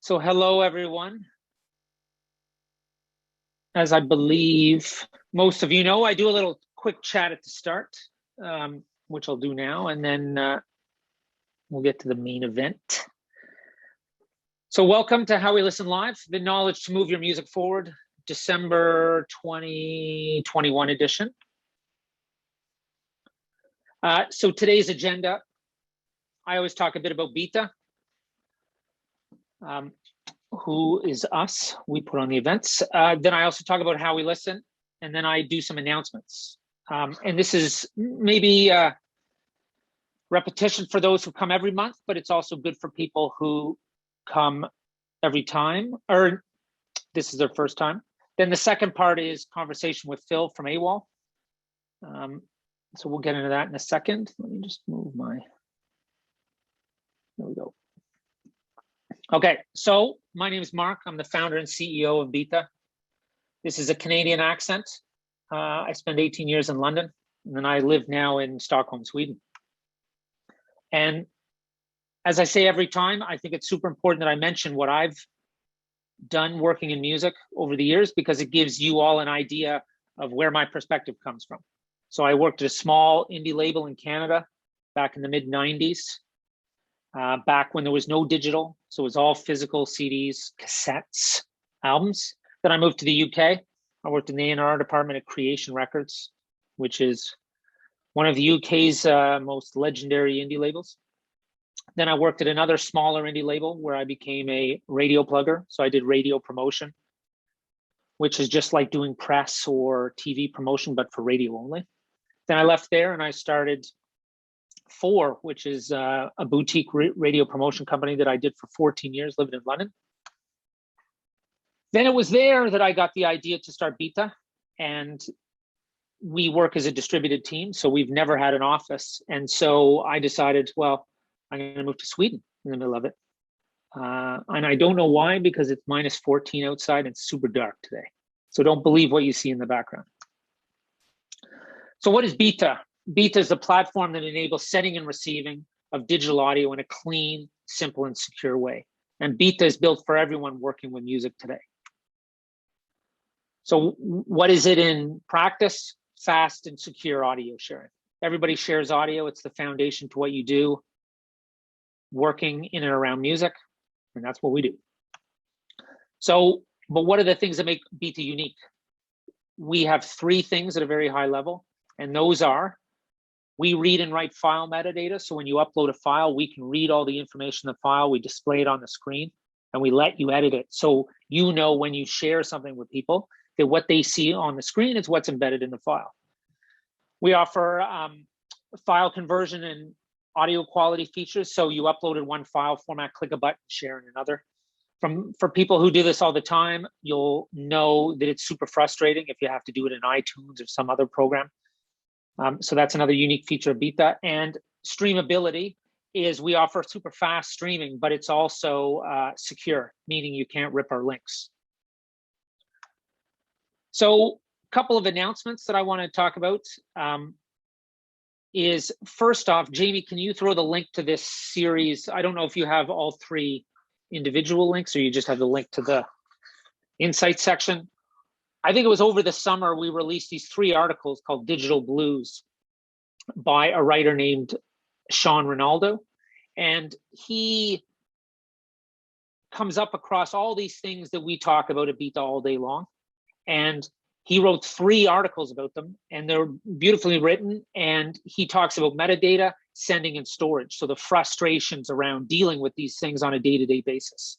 So hello, everyone. As I believe most of you know, I do a little quick chat at the start, which I'll do now, and then we'll get to the main event. So welcome to How We Listen Live, the Knowledge to Move Your Music Forward, December 2021 edition. So today's agenda, I always talk a bit about Byta. Who is us, we put on the events. Then I also talk about how we listen, and then I do some announcements. And this is maybe repetition for those who come every month, but it's also good for people who come every time, or this is their first time. Then the second part is conversation with Phil from AWAL. So we'll get into that in a second. Let me just move my, there we go. Okay, so my name is Mark. I'm the founder and CEO of Byta. This is a Canadian accent. I spent 18 years in London, and then I live now in Stockholm, Sweden. And as I say every time, I think it's super important that I mention what I've done working in music over the years, because it gives you all an idea of where my perspective comes from. So I worked at a small indie label in Canada back in the mid-90s. Back when there was no digital, so it was all physical CDs, cassettes, albums. Then I moved to the UK. I worked in the A&R department at Creation Records, which is one of the UK's most legendary indie labels. Then I worked at another smaller indie label where I became a radio plugger. So I did radio promotion, which is just like doing press or TV promotion, but for radio only. Then I left there and I started Four, which is a boutique radio promotion company that I did for 14 years living in London. Then it was there that I got the idea to start Byta, and we work as a distributed team, so we've never had an office. And so I decided, well, I'm going to move to Sweden in the middle of it. And I don't know why, because it's minus 14 outside and it's super dark today. So don't believe what you see in the background. So what is Byta? Byta is the platform that enables sending and receiving of digital audio in a clean, simple, and secure way. And Byta is built for everyone working with music today. So what is it in practice? Fast and secure audio sharing. Everybody shares audio. It's the foundation to what you do working in and around music, and that's what we do. So, but what are the things that make Byta unique? We have three things at a very high level, and those are: we read and write file metadata. So when you upload a file, we can read all the information in the file, we display it on the screen, and we let you edit it. So you know when you share something with people that what they see on the screen is what's embedded in the file. We offer file conversion and audio quality features. So you uploaded one file format, click a button, share in another. For people who do this all the time, you'll know that it's super frustrating if you have to do it in iTunes or some other program. So that's another unique feature of Byta. And streamability is we offer super fast streaming, but it's also secure, meaning you can't rip our links. So a couple of announcements that I want to talk about is, first off, Jamie, can you throw the link to this series? I don't know if you have all three individual links or you just have the link to the insight section. I think it was over the summer, we released these three articles called Digital Blues by a writer named Sean Ronaldo. And he comes up across all these things that we talk about at Byta all day long. And he wrote three articles about them, and they're beautifully written. And he talks about metadata, sending, and storage. So the frustrations around dealing with these things on a day-to-day basis.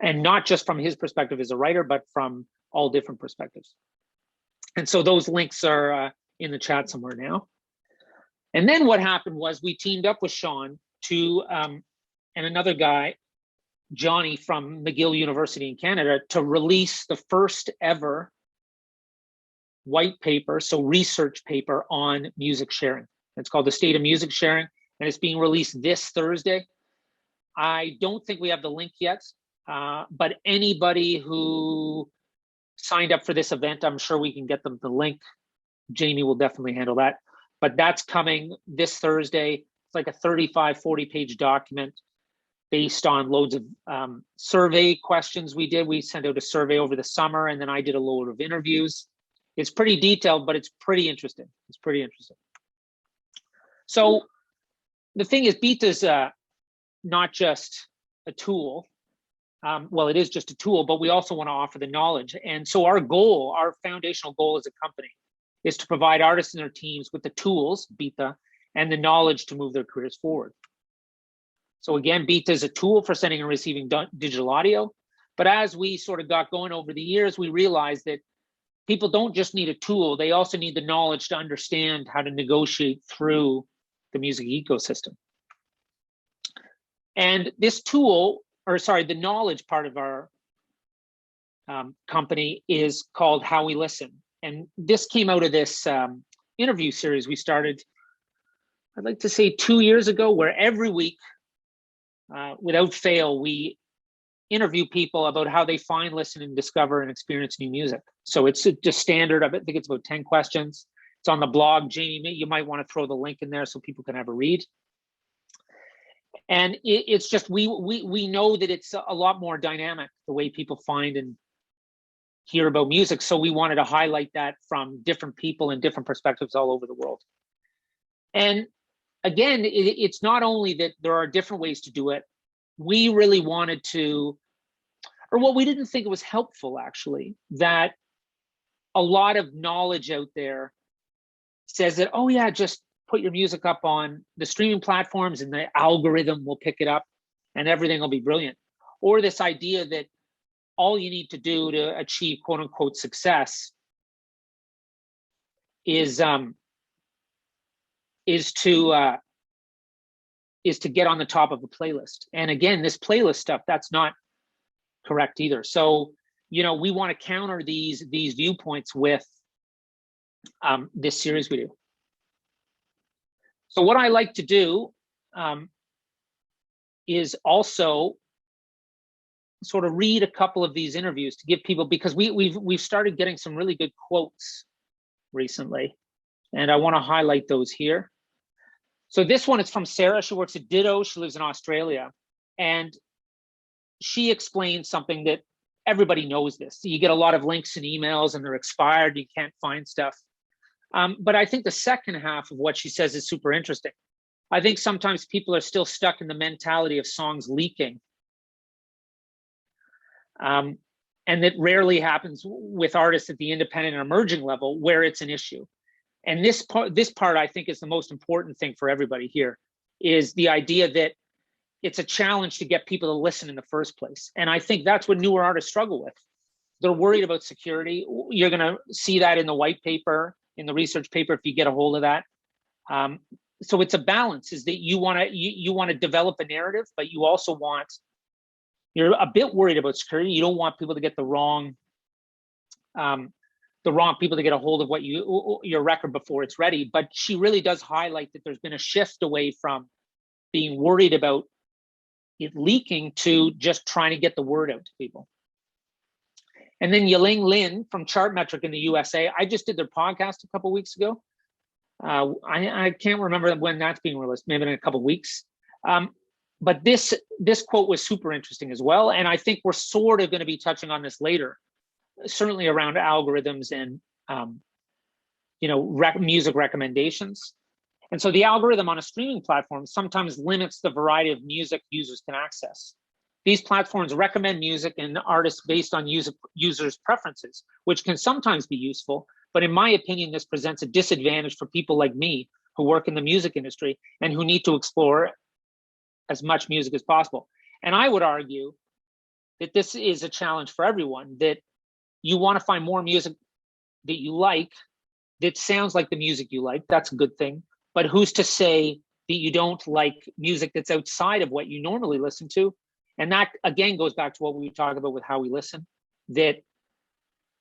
And not just from his perspective as a writer, but from all different perspectives. And so those links are in the chat somewhere now. And then what happened was we teamed up with Sean and another guy, Johnny from McGill University in Canada, to release the first ever white paper, so research paper on music sharing. It's called The State of Music Sharing, and it's being released this Thursday. I don't think we have the link yet, but anybody who signed up for this event, I'm sure we can get them the link. Jamie will definitely handle that. But that's coming this Thursday. It's like a 35, 40-page document based on loads of survey questions we sent out a survey over the summer, and then I did a load of interviews. It's pretty detailed, but it's pretty interesting. It's pretty interesting. So the thing is, Byta is not just a tool. Well, it is just a tool, but we also want to offer the knowledge. And so our goal, our foundational goal as a company, is to provide artists and their teams with the tools, Byta, and the knowledge to move their careers forward. So again, Byta is a tool for sending and receiving digital audio. But as we sort of got going over the years, we realized that people don't just need a tool, they also need the knowledge to understand how to negotiate through the music ecosystem. And this tool, or sorry, the knowledge part of our company is called How We Listen. And this came out of this interview series we started, I'd like to say 2 years ago, where every week, without fail, we interview people about how they find, listen, and discover and experience new music. So it's just standard. I think it's about 10 questions. It's on the blog. Jamie, you might want to throw the link in there so people can have a read. And it's just, we know that it's a lot more dynamic, the way people find and hear about music. So we wanted to highlight that from different people and different perspectives all over the world. And again, it's not only that there are different ways to do it. We really wanted to, or well, we didn't think it was helpful, actually, that a lot of knowledge out there says that, oh yeah, just put your music up on the streaming platforms and the algorithm will pick it up and everything will be brilliant. Or this idea that all you need to do to achieve quote unquote success is to get on the top of a playlist. And again, this playlist stuff, that's not correct either. So, you know, we want to counter these viewpoints with this series we do. So what I like to do is also sort of read a couple of these interviews to give people, because we've started getting some really good quotes recently, and I want to highlight those here. So this one is from Sarah. She works at Ditto. She lives in Australia, and she explains something that everybody knows this. You get a lot of links and emails and they're expired. You can't find stuff. But I think the second half of what she says is super interesting. I think sometimes people are still stuck in the mentality of songs leaking. And that rarely happens with artists at the independent and emerging level where it's an issue. And this part I think is the most important thing for everybody here, is the idea that it's a challenge to get people to listen in the first place. And I think that's what newer artists struggle with. They're worried about security. You're going to see that in the white paper, in the research paper, if you get a hold of that. So it's a balance, is that you want to develop a narrative, but you also you're a bit worried about security. You don't want people to get the wrong people to get a hold of your record before it's ready. But she really does highlight that there's been a shift away from being worried about it leaking to just trying to get the word out to people. And then Yiling Lin from Chartmetric in the USA, I just did their podcast a couple of weeks ago. I can't remember when that's being released, maybe in a couple of weeks. But this quote was super interesting as well. And I think we're sort of going to be touching on this later, certainly around algorithms and music recommendations. And so the algorithm on a streaming platform sometimes limits the variety of music users can access. These platforms recommend music and artists based on users' preferences, which can sometimes be useful. But in my opinion, this presents a disadvantage for people like me who work in the music industry and who need to explore as much music as possible. And I would argue that this is a challenge for everyone, that you want to find more music that you like, that sounds like the music you like. That's a good thing. But who's to say that you don't like music that's outside of what you normally listen to? And that, again, goes back to what we talk about with How We Listen, that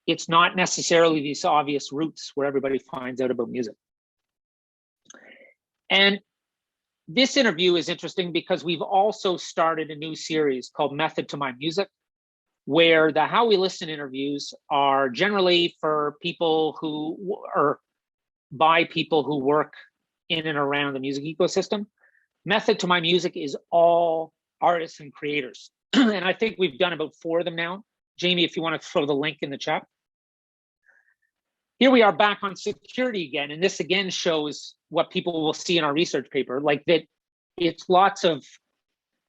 it's not necessarily these obvious routes where everybody finds out about music. And this interview is interesting because we've also started a new series called Method to My Music, where the How We Listen interviews are generally for people who are by people who work in and around the music ecosystem. Method to My Music is all artists and creators. And I think we've done about 4 of them now. Jamie, if you want to throw the link in the chat. Here we are back on security again. And this again shows what people will see in our research paper, like that it's lots of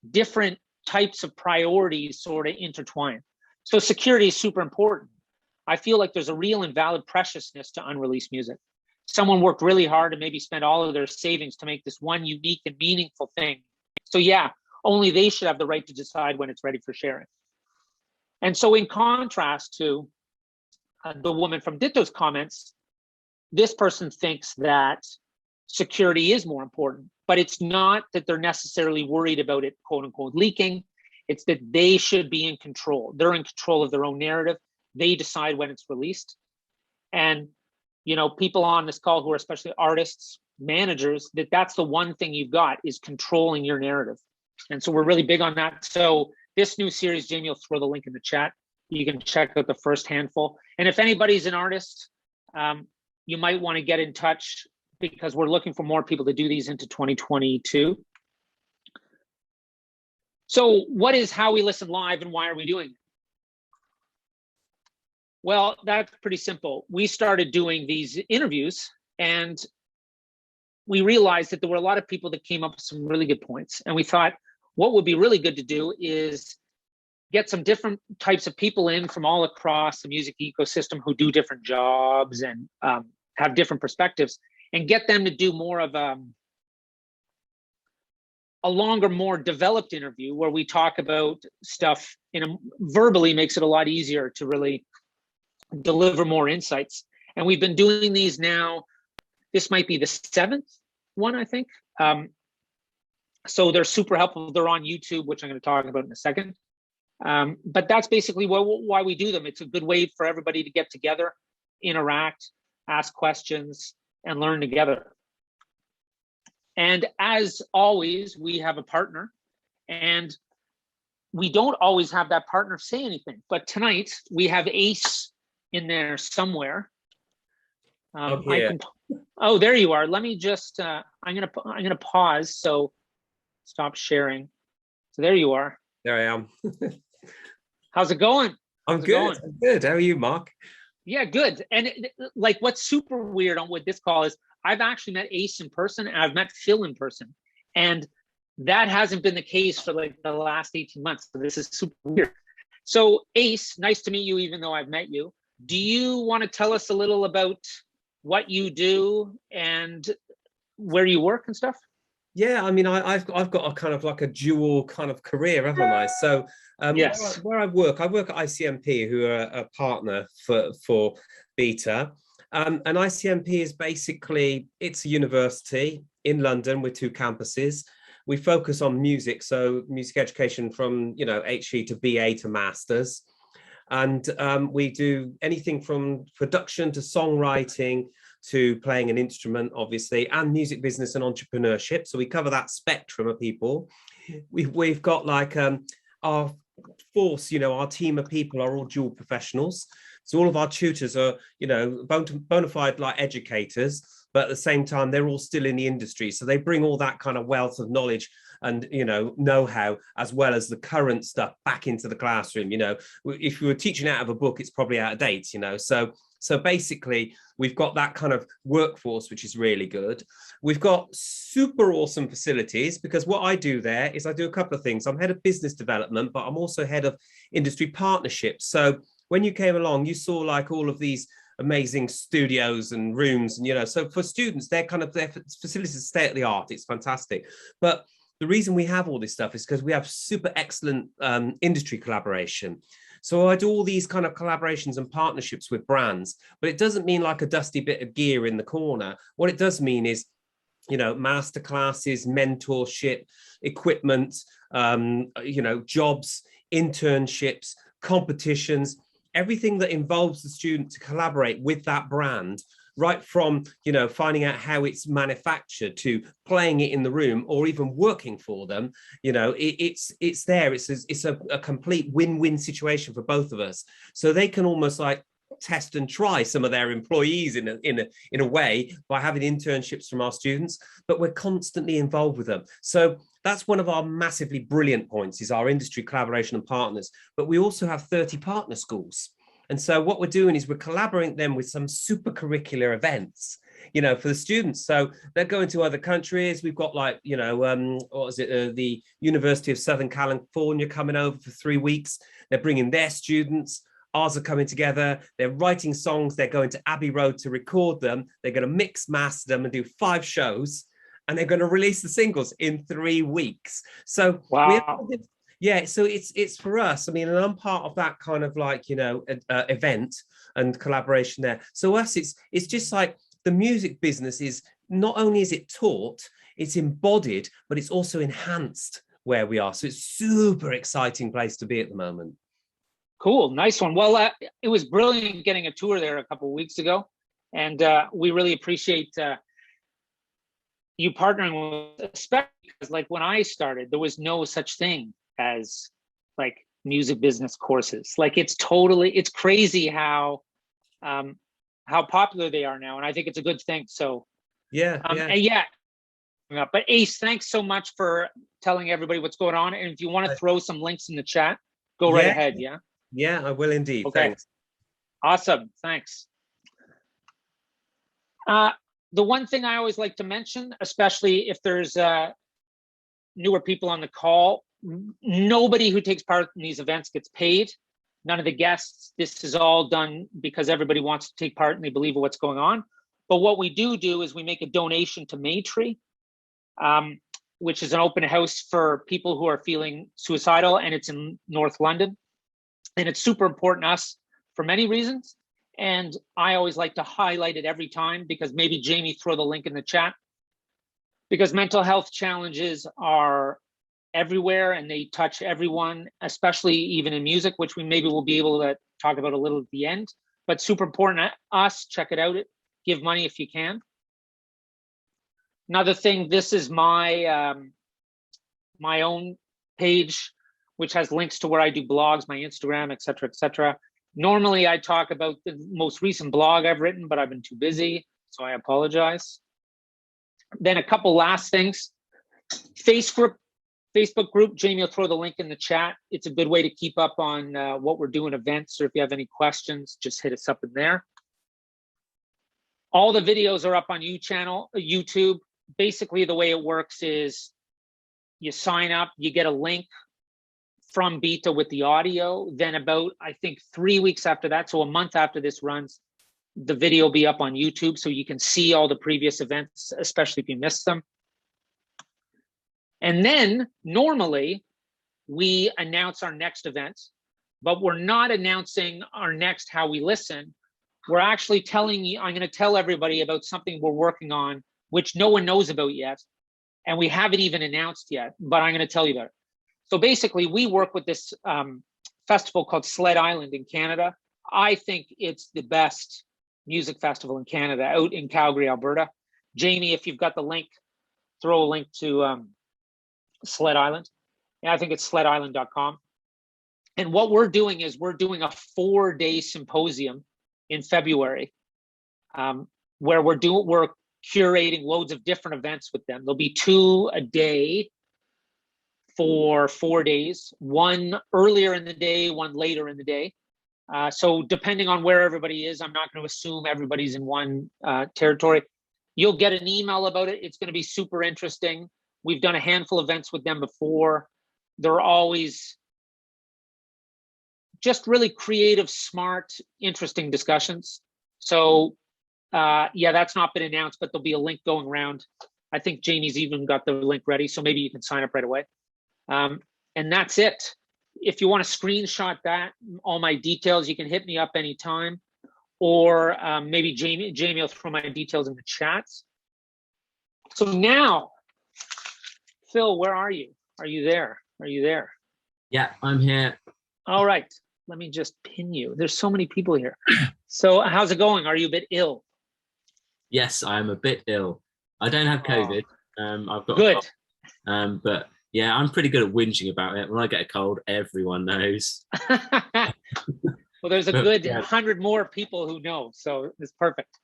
different types of priorities sort of intertwined. So security is super important. I feel like there's a real and valid preciousness to unreleased music. Someone worked really hard and maybe spent all of their savings to make this one unique and meaningful thing. So yeah, only they should have the right to decide when it's ready for sharing. And so in contrast to the woman from Ditto's comments, this person thinks that security is more important, but it's not that they're necessarily worried about it, quote unquote, leaking. It's that they should be in control. They're in control of their own narrative. They decide when it's released. And, you know, people on this call who are especially artists, managers, that's the one thing you've got is controlling your narrative. And so we're really big on that. So this new series, Jamie will throw the link in the chat. You can check out the first handful. And if anybody's an artist, you might want to get in touch because we're looking for more people to do these into 2022. So what is How We Listen Live and why are we doing it? Well, that's pretty simple. We started doing these interviews and we realized that there were a lot of people that came up with some really good points. And we thought what would be really good to do is get some different types of people in from all across the music ecosystem who do different jobs and have different perspectives and get them to do more of a longer, more developed interview where we talk about stuff verbally makes it a lot easier to really deliver more insights. And we've been doing these now. This might be the 7th one, I think. So they're super helpful. They're on YouTube, which I'm going to talk about in a second. But that's basically why we do them. It's a good way for everybody to get together, interact, ask questions, and learn together. And as always, we have a partner, and we don't always have that partner say anything. But tonight we have Ace in there somewhere. Oh, there you are. Let me just. I'm gonna pause. So stop sharing. So there you are. There I am. How's it going? I'm good. I'm good. How are you, Mark? Yeah, good. And like, what's super weird on with this call is I've actually met Ace in person and I've met Phil in person, and that hasn't been the case for like the last 18 months. So this is super weird. So Ace, nice to meet you, even though I've met you. Do you want to tell us a little about what you do and where you work and stuff? Yeah, I mean, I've got a kind of like a dual kind of career, haven't I? So yes. where I work at ICMP, who are a partner for Byta. And ICMP is basically, it's a university in London with 2 campuses. We focus on music, so music education from, you know, HE to BA to masters. And we do anything from production to songwriting to playing an instrument, obviously, and music business and entrepreneurship. So we cover that spectrum of people. We've got like our force, you know, our team of people are all dual professionals. So all of our tutors are, you know, bona fide like educators, but at the same time, they're all still in the industry. So they bring all that kind of wealth of knowledge and, you know-how, as well as the current stuff back into the classroom. You know, if you were teaching out of a book, it's probably out of date, you know. So basically, we've got that kind of workforce, which is really good. We've got super awesome facilities because what I do there is I do a couple of things. I'm head of business development, but I'm also head of industry partnerships. So when you came along, you saw like all of these amazing studios and rooms, and, you know, so for students, their facilities state of the art. It's fantastic. But the reason we have all this stuff is because we have super excellent industry collaboration. So I do all these kind of collaborations and partnerships with brands, but it doesn't mean like a dusty bit of gear in the corner. What it does mean is, you know, masterclasses, mentorship, equipment, you know, jobs, internships, competitions, everything that involves the student to collaborate with that brand, right from, you know, finding out how it's manufactured to playing it in the room or even working for them. You know, it's there. It's a complete win-win situation for both of us. So they can almost like test and try some of their employees in a way by having internships from our students, but we're constantly involved with them. So that's one of our massively brilliant points, is our industry collaboration and partners. But we also have 30 partner schools. And so what we're doing is we're collaborating them with some super curricular events, for the students. So they're going to other countries. We've got like, what is it? The University of Southern California coming over for 3 weeks. They're bringing their students. Ours are coming together. They're writing songs. They're going to Abbey Road to record them. They're going to mix master them and do 5 shows. And they're going to release the singles in 3 weeks. So wow. Yeah, so it's for us. I mean, and I'm part of that kind of like, event and collaboration there. So us, it's just like the music business is not only is it taught, it's embodied, but it's also enhanced where we are. So it's super exciting place to be at the moment. Cool, nice one. Well, it was brilliant getting a tour there a couple of weeks ago, and we really appreciate you partnering with, especially because like when I started, there was no such thing as like music business courses. Like it's crazy how popular they are now, and I think it's a good thing. So but Ace, thanks so much for telling everybody what's going on. And if you want to throw some links in the chat, go right ahead. Yeah, I will indeed. Okay. Thanks. Awesome, thanks. The one thing I always like to mention, especially if there's newer people on the call, nobody who takes part in these events gets paid. None of the guests. This is all done because everybody wants to take part and they believe in what's going on. But what we do is we make a donation to Maytree, which is an open house for people who are feeling suicidal, and it's in North London. And it's super important to us for many reasons. And I always like to highlight it every time, because maybe Jamie, throw the link in the chat, because mental health challenges are everywhere and they touch everyone, especially even in music, which we maybe will be able to talk about a little at the end, but super important to us. Check it out. Give money if you can. Another thing, this is my my own page, which has links to where I do blogs, my Instagram, et cetera, et cetera. Normally I talk about the most recent blog I've written, but I've been too busy, so I apologize. Then a couple last things. Facebook group, Jamie will throw the link in the chat. It's a good way to keep up on what we're doing, events, or if you have any questions, just hit us up in there. All the videos are up on YouTube. Basically, the way it works is you sign up, you get a link from Byta with the audio. Then about, I think, 3 weeks after that, so a month after this runs, the video will be up on YouTube, so you can see all the previous events, especially if you missed them. And then normally we announce our next event, but we're not announcing our next How We Listen. We're actually telling you, I'm going to tell everybody about something we're working on, which no one knows about yet. And we haven't even announced yet, but I'm going to tell you about it. So basically we work with this festival called Sled Island in Canada. I think it's the best music festival in Canada, out in Calgary, Alberta. Jamie, if you've got the link, throw a link to Sled Island. Yeah, I think it's sledisland.com. And what we're doing is we're doing a 4-day symposium in February, where we're curating loads of different events with them. There'll be 2 a day for 4 days, one earlier in the day, one later in the day. So depending on where everybody is, I'm not going to assume everybody's in one territory. You'll get an email about it. It's going to be super interesting. We've done a handful of events with them before. They're always just really creative, smart, interesting discussions. So yeah, that's not been announced, but there'll be a link going around. I think Jamie's even got the link ready, so maybe you can sign up right away. And that's it. If you want to screenshot that, all my details, you can hit me up anytime, or maybe Jamie will throw my details in the chat. So now, Phil, where are you? Are you there? Are you there? Yeah, I'm here. All right. Let me just pin you. There's so many people here. So how's it going? Are you a bit ill? Yes, I am a bit ill. I don't have COVID. I've got good. a cold. But yeah, I'm pretty good at whinging about it. When I get a cold, everyone knows. Well, there's a But, good yeah. 100 more people who know, so it's perfect.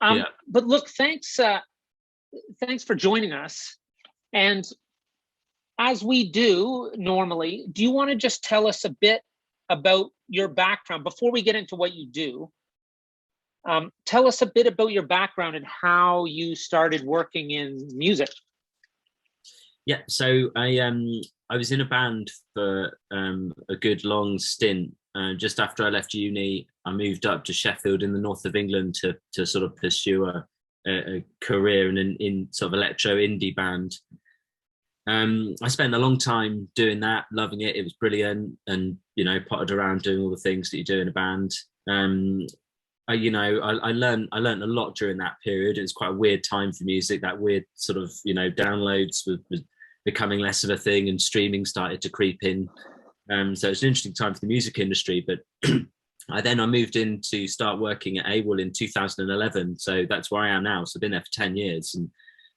Yeah. But look, thanks for joining us. And as we do normally, do you want to just tell us a bit about your background before we get into what you do? Tell us a bit about your background and how you started working in music. Yeah, so I was in a band for a good long stint. Just after I left uni, I moved up to Sheffield in the north of England to sort of pursue a career in sort of electro indie band. I spent a long time doing that, loving it. It was brilliant, and potted around doing all the things that you do in a band. I learned a lot during that period. It was quite a weird time for music. That weird sort of downloads was becoming less of a thing, and streaming started to creep in. So it's an interesting time for the music industry. But I moved in to start working at AWAL in 2011. So that's where I am now. So I've been there for 10 years, and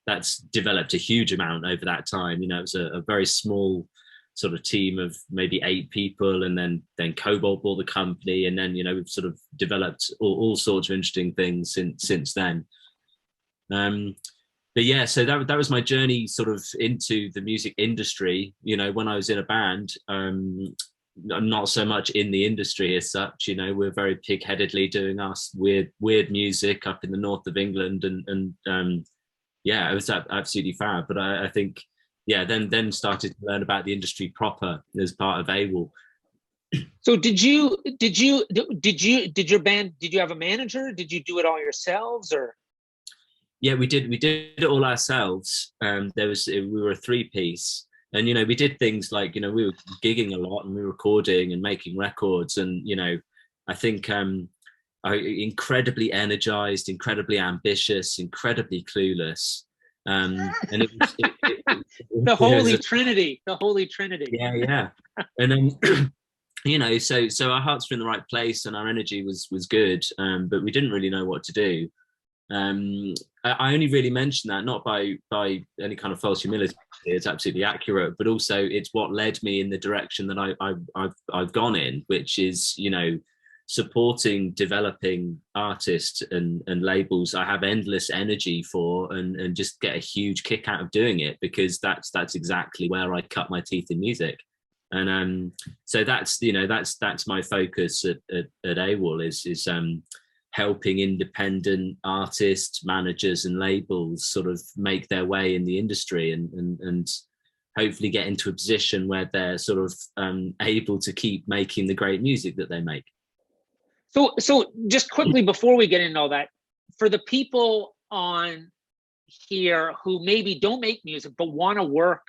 that's developed a huge amount over that time. It was a very small sort of team of maybe 8 people, and then Cobalt bought the company, and then we've sort of developed all sorts of interesting things since then. But yeah, so that was my journey sort of into the music industry. When I was in a band, not so much in the industry as such. We're very pig-headedly doing us weird music up in the north of England, and yeah, it was absolutely fab. But I think, yeah, then started to learn about the industry proper as part of AWAL. So did your band, did you have a manager? Did you do it all yourselves, or? Yeah, we did it all ourselves. We were a 3-piece, and we did things like we were gigging a lot, and we were recording and making records, and I think incredibly energized, incredibly ambitious, incredibly clueless, and it was the Holy Trinity. Yeah, and then so our hearts were in the right place, and our energy was good, but we didn't really know what to do. I only really mention that not by any kind of false humility. It's absolutely accurate, but also it's what led me in the direction that I've gone in, which is supporting developing artists and labels I have endless energy for, and just get a huge kick out of doing it, because that's exactly where I cut my teeth in music. And so that's my focus at AWAL is helping independent artists, managers and labels sort of make their way in the industry, and hopefully get into a position where they're sort of able to keep making the great music that they make. So just quickly before we get into all that, for the people on here who maybe don't make music but want to work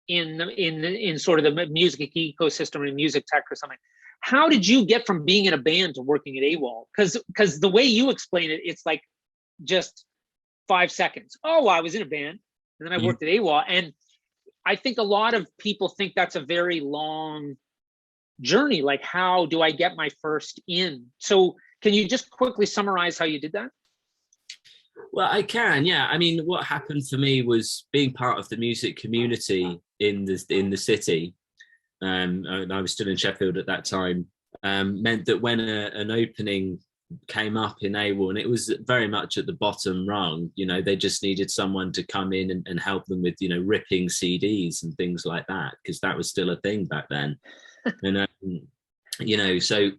in sort of the music ecosystem or music tech or something, how did you get from being in a band to working at AWAL? Because the way you explain it, it's like just 5 seconds. Oh, I was in a band and then I worked at AWAL. And I think a lot of people think that's a very long journey. Like, how do I get my first in? So can you just quickly summarize how you did that? Well, I can, yeah. I mean, what happened for me was being part of the music community in the city. And I was still in Sheffield at that time. Meant that when an opening came up in AWAL, and it was very much at the bottom rung, they just needed someone to come in and help them with ripping CDs and things like that, because that was still a thing back then. And so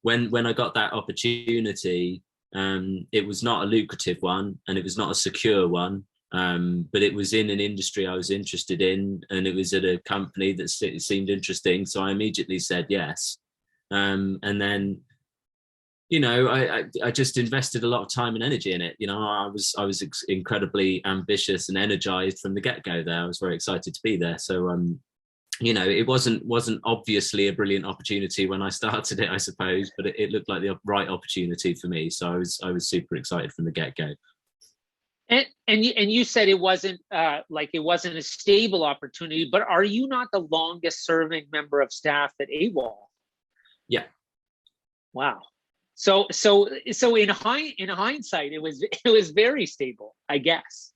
when I got that opportunity, it was not a lucrative one, and it was not a secure one, but it was in an industry I was interested in, and it was at a company that seemed interesting, so I immediately said yes. And then I just invested a lot of time and energy in it. I was incredibly ambitious and energized from the get-go there. I was very excited to be there. So it wasn't obviously a brilliant opportunity when I started it, I suppose, but it looked like the right opportunity for me. So I was super excited from the get-go. And you said it wasn't it wasn't a stable opportunity, but are you not the longest serving member of staff at AWAL? Yeah. Wow. So in hindsight, it was very stable, I guess.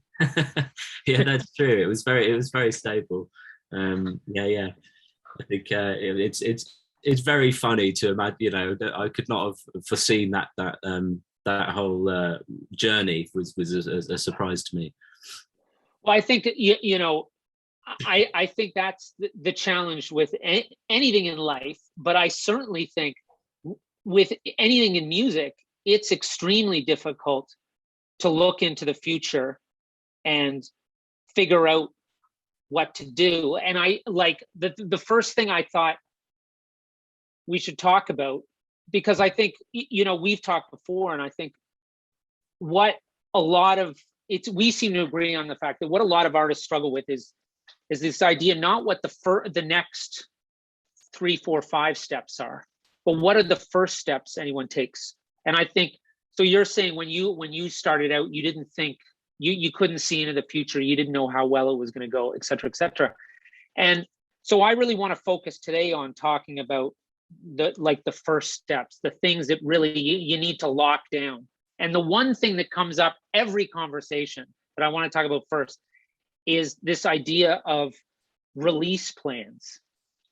Yeah, that's true. It was very stable. Yeah. I think it's it's very funny to imagine. You know, that I could not have foreseen that whole journey was a surprise to me. Well, I think you know, I think that's the challenge with anything in life, but I certainly think with anything in music, it's extremely difficult to look into the future and figure out what to do. And I like the first thing I thought we should talk about, because I think, you know, we've talked before, and I think what a lot of we seem to agree on the fact that what a lot of artists struggle with is this idea, not what the next 3, 4, 5 steps are, but what are the first steps anyone takes. And I think, so you're saying when you started out, you didn't think, you couldn't see into the future, you didn't know how well it was going to go, et cetera, et cetera. And so I really want to focus today on talking about the first steps, the things that really you need to lock down. And the one thing that comes up every conversation that I want to talk about first is this idea of release plans.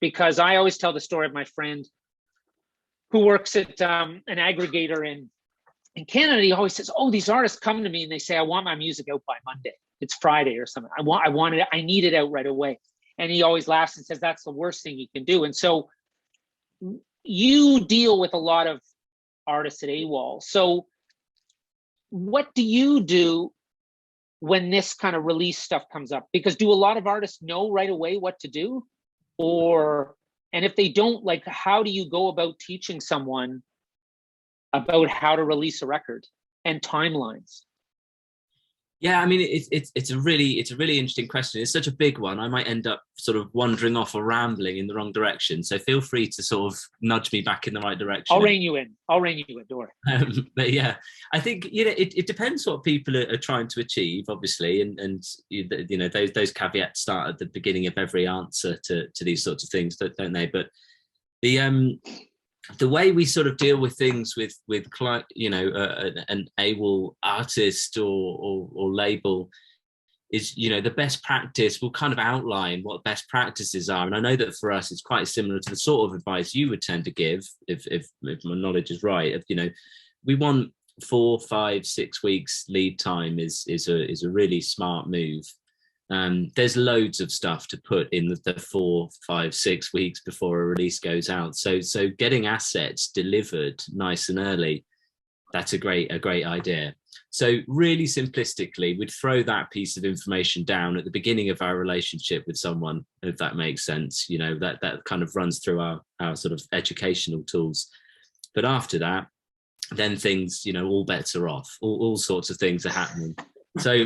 Because I always tell the story of my friend who works at an aggregator in Canada. He always says, oh, these artists come to me and they say, I want my music out by Monday. It's Friday or something. I need it out right away. And he always laughs and says, that's the worst thing you can do. And so you deal with a lot of artists at AWAL. So what do you do when this kind of release stuff comes up? Because do a lot of artists know right away what to do? And if they don't, like, how do you go about teaching someone about how to release a record and timelines? Yeah, I mean, it's a really interesting question. It's such a big one. I might end up sort of wandering off or rambling in the wrong direction. So feel free to sort of nudge me back in the right direction. I'll rein you in. Don't worry. But yeah, I think, you know, it depends what people are trying to achieve, obviously, and you know, those caveats start at the beginning of every answer to these sorts of things, don't they? But the way we sort of deal with things with client, you know, an AWAL artist or label is, you know, the best practice. We'll kind of outline what best practices are, and I know that for us it's quite similar to the sort of advice you would tend to give if my knowledge is right. You know, we want 4, 5, 6 weeks lead time is a really smart move. There's loads of stuff to put in the 4, 5, 6 weeks before a release goes out. So getting assets delivered nice and early, that's a great idea. So really simplistically, we'd throw that piece of information down at the beginning of our relationship with someone, if that makes sense. You know, that kind of runs through our sort of educational tools. But after that, then things, you know, all bets are off. All sorts of things are happening. So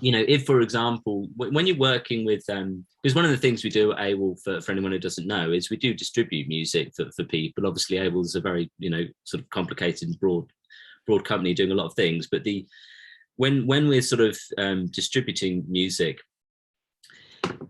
you know, if, for example, when you're working with, because one of the things we do at AWAL, for anyone who doesn't know, is we do distribute music for people. Obviously, AWAL is a very, you know, sort of complicated and broad company doing a lot of things. But when we're sort of distributing music,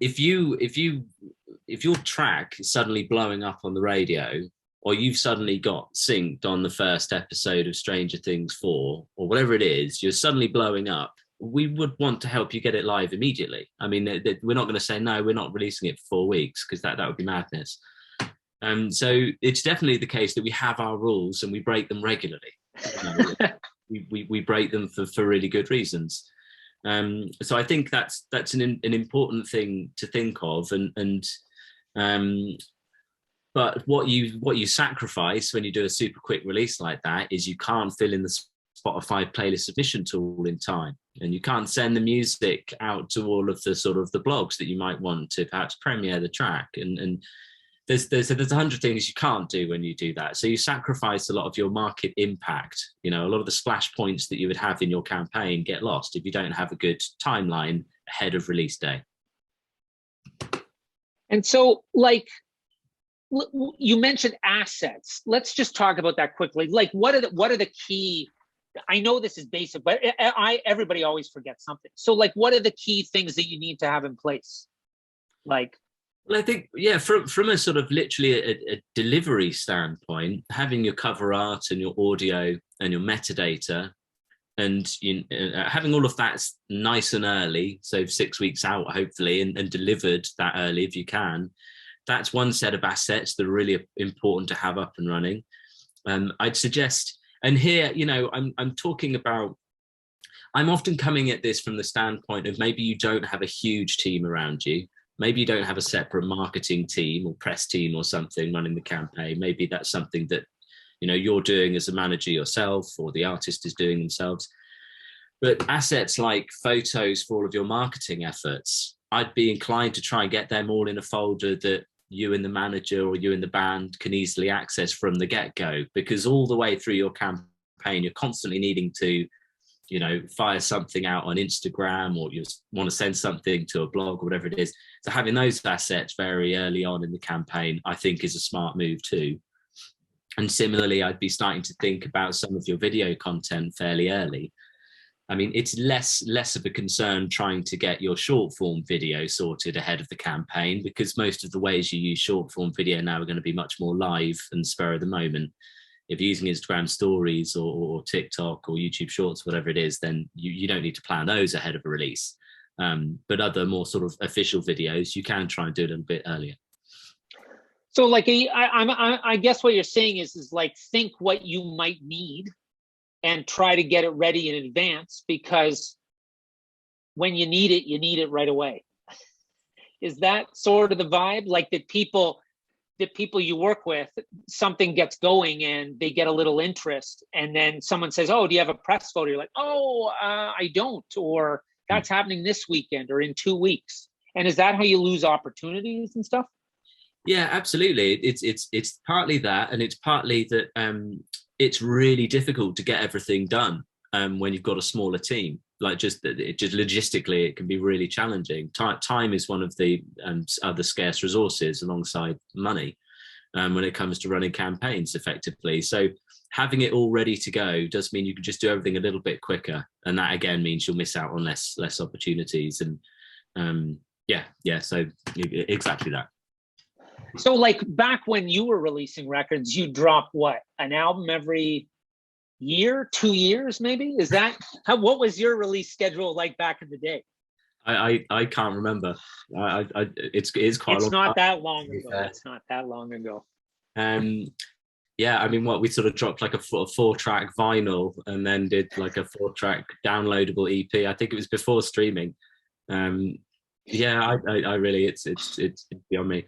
if your track is suddenly blowing up on the radio, or you've suddenly got synced on the first episode of Stranger Things 4, or whatever it is, you're suddenly blowing up, we would want to help you get it live immediately. I mean, we're not going to say, no, we're not releasing it for 4 weeks, because that would be madness. So it's definitely the case that we have our rules and we break them regularly. We break them for really good reasons. So I think that's an important thing to think of. But what you sacrifice when you do a super quick release like that is you can't fill in the Spotify playlist submission tool in time, and you can't send the music out to all of the sort of the blogs that you might want to perhaps premiere the track, and there's 100 things you can't do when you do that. So you sacrifice a lot of your market impact. You know, a lot of the splash points that you would have in your campaign get lost if you don't have a good timeline ahead of release day. And so, like, you mentioned assets. Let's just talk about that quickly. Like, what are the key? I know this is basic, but everybody always forgets something. So, like, what are the key things that you need to have in place? Like, well, I think, yeah, from a sort of literally a delivery standpoint, having your cover art and your audio and your metadata, and having all of that nice and early, so 6 weeks out, hopefully, and delivered that early if you can, that's one set of assets that are really important to have up and running. I'd suggest, and here, you know, I'm talking about, I'm often coming at this from the standpoint of maybe you don't have a huge team around you. Maybe you don't have a separate marketing team or press team or something running the campaign. Maybe that's something that, you know, you're doing as a manager yourself, or the artist is doing themselves. But assets like photos for all of your marketing efforts, I'd be inclined to try and get them all in a folder that you and the manager or you and the band can easily access from the get-go, because all the way through your campaign, you're constantly needing to, you know, fire something out on Instagram, or you want to send something to a blog or whatever it is. So having those assets very early on in the campaign, I think, is a smart move too. And similarly, I'd be starting to think about some of your video content fairly early. I mean, it's less of a concern trying to get your short form video sorted ahead of the campaign, because most of the ways you use short form video now are going to be much more live and spur of the moment. If you're using Instagram stories or TikTok or YouTube shorts, whatever it is, then you don't need to plan those ahead of a release. But other more sort of official videos, you can try and do it a little bit earlier. So like, I guess what you're saying is like, think what you might need and try to get it ready in advance, because when you need it right away. Is that sort of the vibe? Like the people you work with, something gets going and they get a little interest, and then someone says, oh, do you have a press photo? You're like, oh, I don't, or that's happening this weekend or in 2 weeks. And is that how you lose opportunities and stuff? Yeah, absolutely. It's partly that, and it's partly that it's really difficult to get everything done when you've got a smaller team. Like just logistically, it can be really challenging. Time is one of the other scarce resources alongside money when it comes to running campaigns effectively. So having it all ready to go does mean you can just do everything a little bit quicker, and that again means you'll miss out on less opportunities. And so exactly that. So like back when you were releasing records, you drop what, an album every year, 2 years maybe? Is that what was your release schedule like back in the day? I can't remember. It's quite it's long not time. that long ago. It's not that long ago. Yeah, I mean, we sort of dropped like a 4-track vinyl and then did like a 4-track downloadable EP. I think it was before streaming. Yeah, I really, it's beyond me.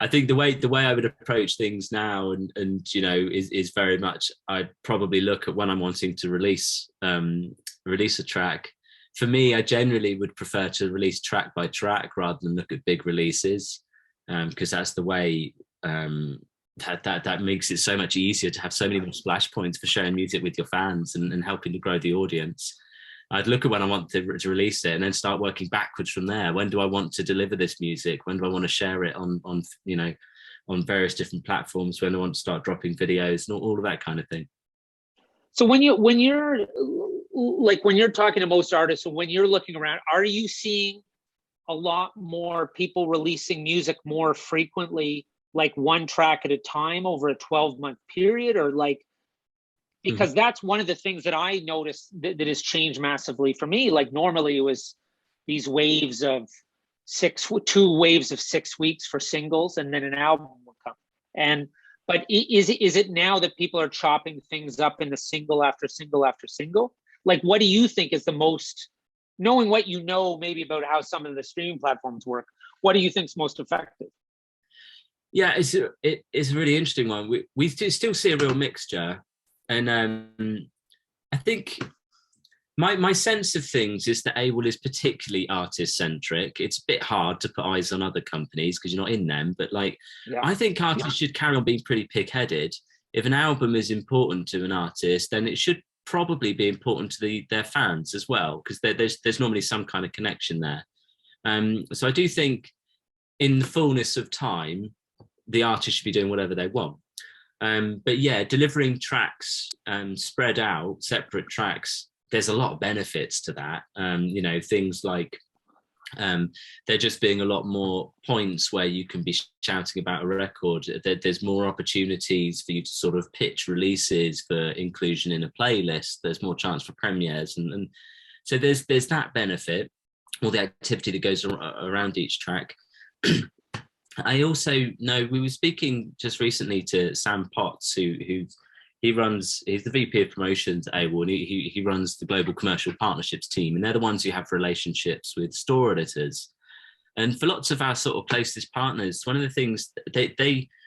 I think the way I would approach things now, and you know, is very much, I'd probably look at when I'm wanting to release a track. For me, I generally would prefer to release track by track rather than look at big releases, because that's the way that makes it so much easier to have so many more splash points for sharing music with your fans and helping to grow the audience. I'd look at when I want to release it and then start working backwards from there. When do I want to deliver this music? When do I want to share it on various different platforms? When do I want to start dropping videos and all of that kind of thing? So when you're talking to most artists, and when you're looking around, are you seeing a lot more people releasing music more frequently, like 1 track at a time over a 12-month period, or like? Because that's one of the things that I noticed that has changed massively for me. Like normally it was these waves of 2 waves of 6 weeks for singles, and then an album would come. But is it now that people are chopping things up into single after single after single? Like, what do you think is the most, knowing what you know maybe about how some of the streaming platforms work, what do you think is most effective? Yeah, it's a really interesting one. We still see a real mixture. And I think my sense of things is that AWAL is particularly artist-centric. It's a bit hard to put eyes on other companies because you're not in them. But I think artists should carry on being pretty pig-headed. If an album is important to an artist, then it should probably be important to their fans as well, because there's normally some kind of connection there. So I do think in the fullness of time, the artist should be doing whatever they want. But yeah, delivering tracks spread out, separate tracks, there's a lot of benefits to that. Things like there just being a lot more points where you can be shouting about a record. There's more opportunities for you to sort of pitch releases for inclusion in a playlist. There's more chance for premieres. And so there's that benefit, or the activity that goes around each track. I also know we were speaking just recently to Sam Potts, who he's the VP of promotions at AWAL, and he runs the global commercial partnerships team, and they're the ones who have relationships with store editors. And for lots of our sort of closest partners, one of the things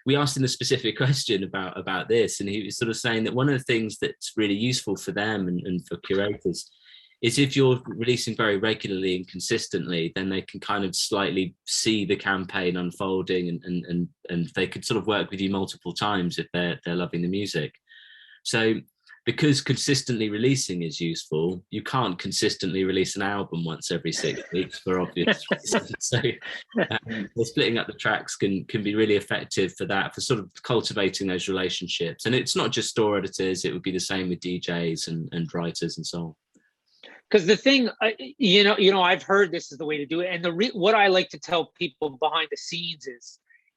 we asked him a specific question about this, and he was sort of saying that one of the things that's really useful for them and for curators is if you're releasing very regularly and consistently, then they can kind of slightly see the campaign unfolding, and they could sort of work with you multiple times if they're loving the music. So because consistently releasing is useful, you can't consistently release an album once every 6 weeks for obvious reasons. So splitting up the tracks can be really effective for that, for sort of cultivating those relationships. And it's not just store editors, it would be the same with DJs and writers and so on. Because the thing, I've heard this is the way to do it. And what I like to tell people behind the scenes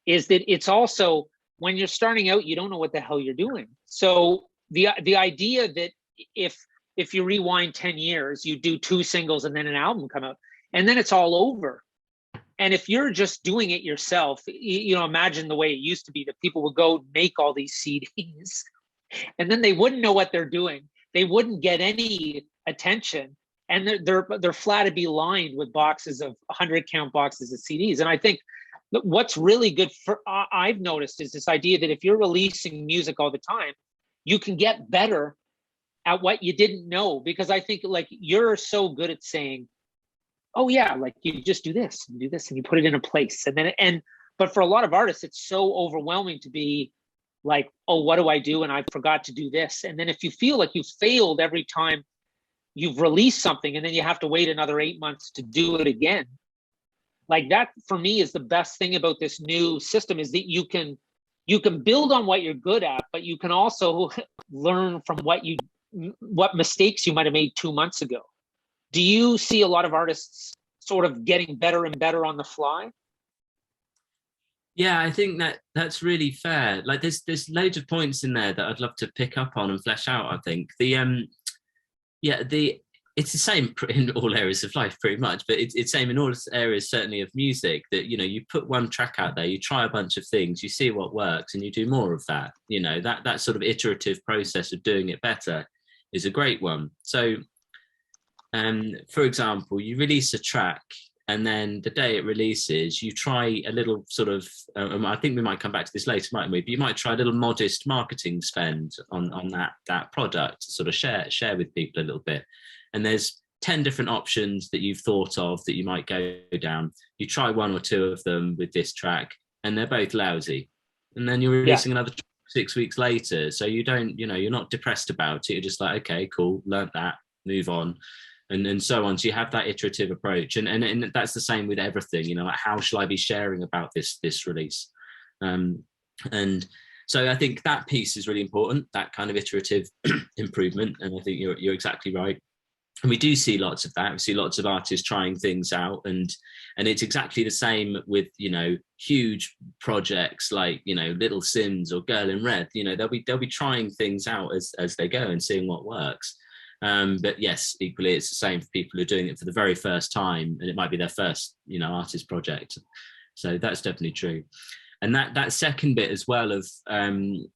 is that it's also, when you're starting out, you don't know what the hell you're doing. So the idea that if you rewind 10 years, you do 2 singles and then an album come out, and then it's all over. And if you're just doing it yourself, imagine the way it used to be, that people would go make all these CDs and then they wouldn't know what they're doing. They wouldn't get any attention. And they're flat to be lined with boxes of 100 count boxes of CDs. And I think what's really good I've noticed is this idea that if you're releasing music all the time, you can get better at what you didn't know. Because I think like you're so good at saying, oh yeah, like you just do this and you put it in a place. But for a lot of artists, it's so overwhelming to be like, oh, what do I do? And I forgot to do this. And then if you feel like you've failed every time you've released something, and then you have to wait another 8 months to do it again. Like that, for me, is the best thing about this new system, is that you can build on what you're good at, but you can also learn from what mistakes you might have made 2 months ago. Do you see a lot of artists sort of getting better and better on the fly? Yeah, I think that's really fair. Like there's loads of points in there that I'd love to pick up on and flesh out. I think it's the same in all areas of life pretty much, but it's the same in all areas, certainly of music, that, you put one track out there, you try a bunch of things, you see what works, and you do more of that. That sort of iterative process of doing it better is a great one. So, for example, you release a track, and then the day it releases, you try a little sort of, I think we might come back to this later, mightn't we? But you might try a little modest marketing spend on that product, sort of share with people a little bit. And there's 10 different options that you've thought of that you might go down. You try 1 or 2 of them with this track, and they're both lousy. And then you're releasing another 6 weeks later. So you don't, you're not depressed about it. You're just like, okay, cool, learned that, move on. And so on. So you have that iterative approach, and that's the same with everything. Like, how shall I be sharing about this release? And so I think that piece is really important, that kind of iterative improvement. And I think you're exactly right. And we do see lots of that. We see lots of artists trying things out, and it's exactly the same with huge projects like Little Sims or Girl in Red. They'll be trying things out as they go and seeing what works. But yes, equally, it's the same for people who are doing it for the very first time, and it might be their first, artist project. So that's definitely true. And that second bit as well of, it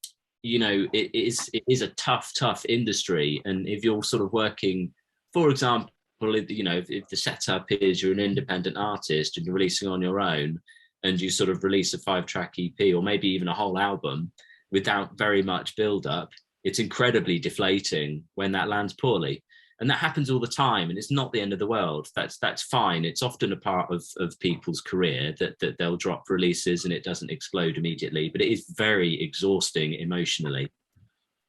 is a tough industry. And if you're sort of working, for example, if the setup is you're an independent artist and you're releasing on your own, and you sort of release a 5-track EP or maybe even a whole album without very much build up, it's incredibly deflating when that lands poorly. And that happens all the time, and it's not the end of the world. That's fine. It's often a part of people's career that they'll drop releases and it doesn't explode immediately, but it is very exhausting emotionally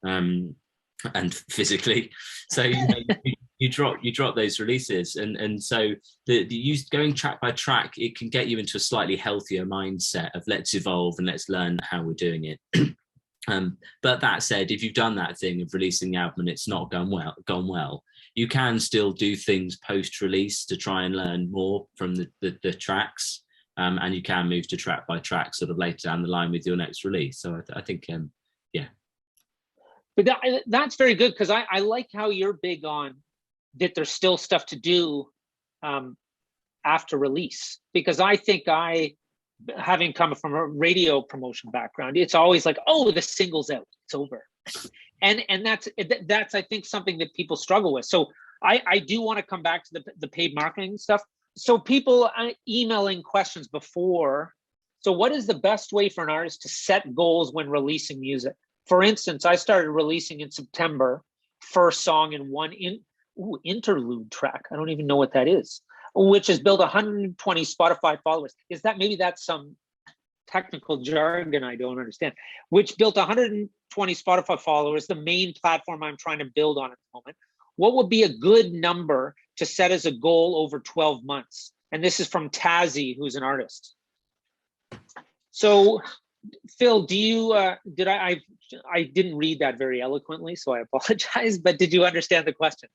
and physically. So you drop those releases, and so the use going track by track, it can get you into a slightly healthier mindset of let's evolve and let's learn how we're doing it. But that said, if you've done that thing of releasing the album and it's not gone well, you can still do things post-release to try and learn more from the tracks, and you can move to track by track sort of later down the line with your next release. So I think, yeah. But that's very good, because I like how you're big on that there's still stuff to do after release, because I think I having come from a radio promotion background, it's always like, oh, the single's out, it's over. And that's I think something that people struggle with. So I do want to come back to the paid marketing stuff. So people emailing questions before. So what is the best way for an artist to set goals when releasing music? For instance, I started releasing in September, first song in one interlude track. I don't even know what that is, which has built 120 Spotify followers. Is that, maybe that's some technical jargon I don't understand, which built 120 Spotify followers, the main platform I'm trying to build on at the moment. What would be a good number to set as a goal over 12 months? And this is from Tazzy, who's an artist. So Phil, do you, I didn't read that very eloquently, so I apologize, but did you understand the question?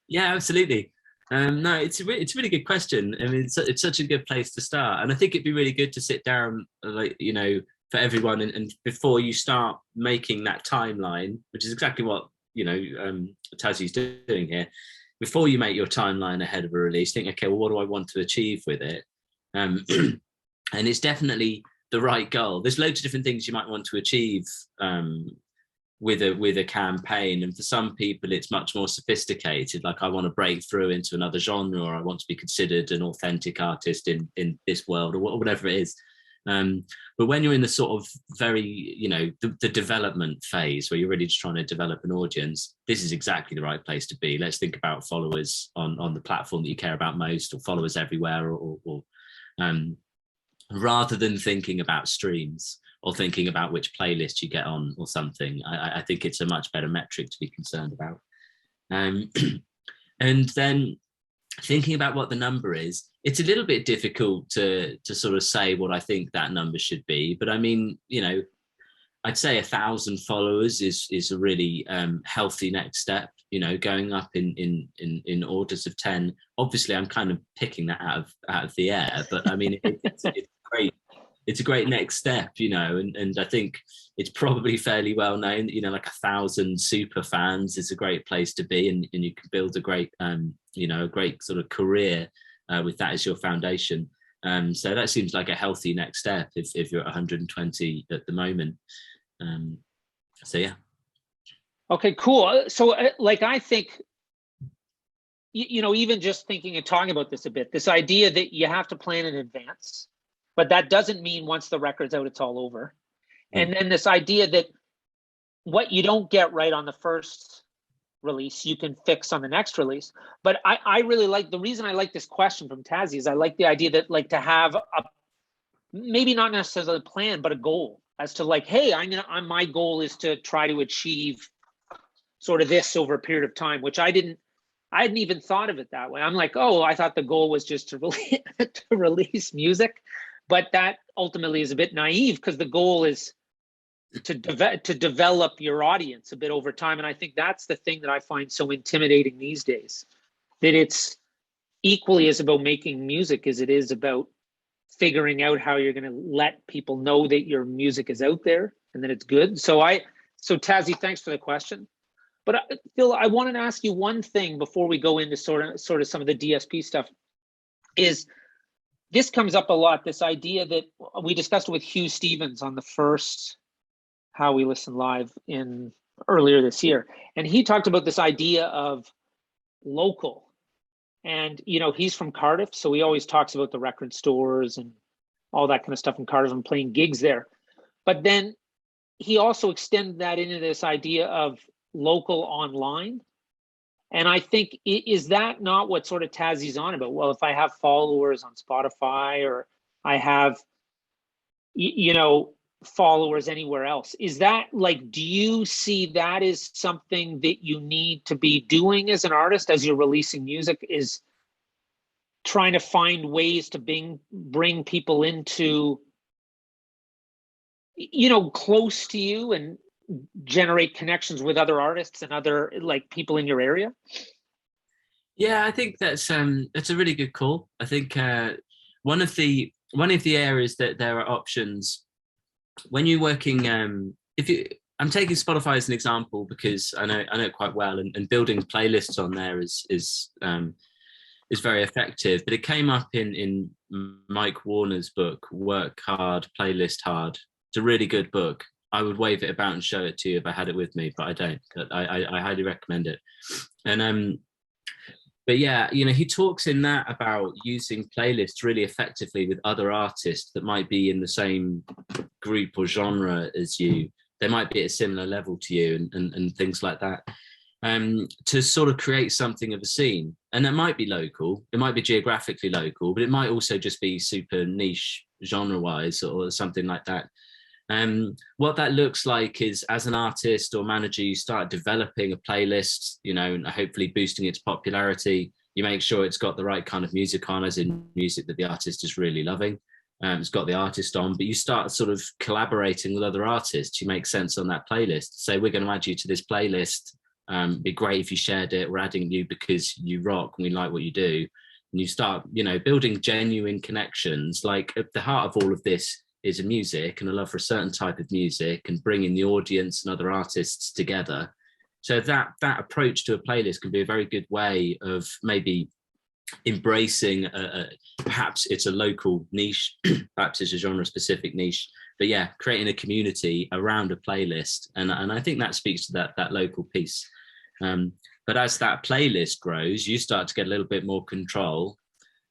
Yeah, absolutely. No, it's a really good question. I mean, it's such a good place to start, and I think it'd be really good to sit down, like, you know, for everyone, and before you start making that timeline, which is exactly what, you know, Tazzy's doing here. Before you make your timeline ahead of a release, think, okay, well, what do I want to achieve with it? And it's definitely the right goal. There's loads of different things you might want to achieve with a campaign, and for some people it's much more sophisticated, like I want to break through into another genre, or I want to be considered an authentic artist in this world, or whatever it is. But when you're in the sort of very, you know, the development phase where you're really just trying to develop an audience, this is exactly the right place to be. Let's think about followers on the platform that you care about most, or followers everywhere, or rather than thinking about streams or thinking about which playlist you get on or something. I think it's a much better metric to be concerned about. And then thinking about what the number is, it's a little bit difficult to sort of say what I think that number should be. But I mean, you know, I'd say 1,000 followers is a really healthy next step. You know, going up in orders of 10. Obviously, I'm kind of picking that out of the air, but I mean, it's great. It's a great next step, you know, and I think it's probably fairly well known. You know, like 1,000 super fans is a great place to be, and you can build a great, you know, a great sort of career with that as your foundation. So that seems like a healthy next step if you're at 120 at the moment. So yeah. Okay, cool. So like, I think, you know, even just thinking and talking about this a bit, this idea that you have to plan in advance, but that doesn't mean once the record's out, it's all over. And then this idea that what you don't get right on the first release, you can fix on the next release. But I really like, the reason I like this question from Tazzy is I like the idea that, like, to have a, maybe not necessarily a plan, but a goal as to, like, hey, my goal is to try to achieve sort of this over a period of time, which I hadn't even thought of it that way. I'm like, oh, I thought the goal was just to release music, but that ultimately is a bit naive, because the goal is to develop your audience a bit over time. And I think that's the thing that I find so intimidating these days, that it's equally as about making music as it is about figuring out how you're going to let people know that your music is out there and that it's good. So Tazzy, thanks for the question. But Phil, I wanted to ask you one thing before we go into sort of some of the DSP stuff. Is this comes up a lot, this idea that we discussed with Hugh Stevens on the first How We Listen Live in earlier this year. And he talked about this idea of local. And, you know, he's from Cardiff, so he always talks about the record stores and all that kind of stuff in Cardiff and playing gigs there. But then he also extended that into this idea of local online. And I think, is that not what sort of Tazzy's on about? Well, if I have followers on Spotify, or I have, you know, followers anywhere else, is that, like, do you see that as something that you need to be doing as an artist as you're releasing music, is trying to find ways to bring people into, you know, close to you and generate connections with other artists and other, like, people in your area? Yeah, I think that's a really good call. I think one of the areas that there are options when you're working, I'm taking Spotify as an example because I know it quite well, and building playlists on there is very effective. But it came up in Mike Warner's book, Work Hard, Playlist Hard. It's a really good book. I would wave it about and show it to you if I had it with me, but I don't. But I highly recommend it. And but yeah, you know, he talks in that about using playlists really effectively with other artists that might be in the same group or genre as you. They might be at a similar level to you, and things like that. To sort of create something of a scene. And that might be local, it might be geographically local, but it might also just be super niche genre-wise or something like that. What that looks like is, as an artist or manager, you start developing a playlist, you know, and hopefully boosting its popularity. You make sure it's got the right kind of music on, as in music that the artist is really loving. It's got the artist on, but you start sort of collaborating with other artists. You make sense on that playlist. Say, we're going to add you to this playlist. It'd be great if you shared it. We're adding you because you rock and we like what you do. And you start, you know, building genuine connections. Like, at the heart of all of this is a music and a love for a certain type of music, and bringing the audience and other artists together. So that approach to a playlist can be a very good way of maybe embracing perhaps it's a local niche, perhaps it's a genre specific niche, but yeah, creating a community around a playlist. And I think that speaks to that local piece. But as that playlist grows, you start to get a little bit more control.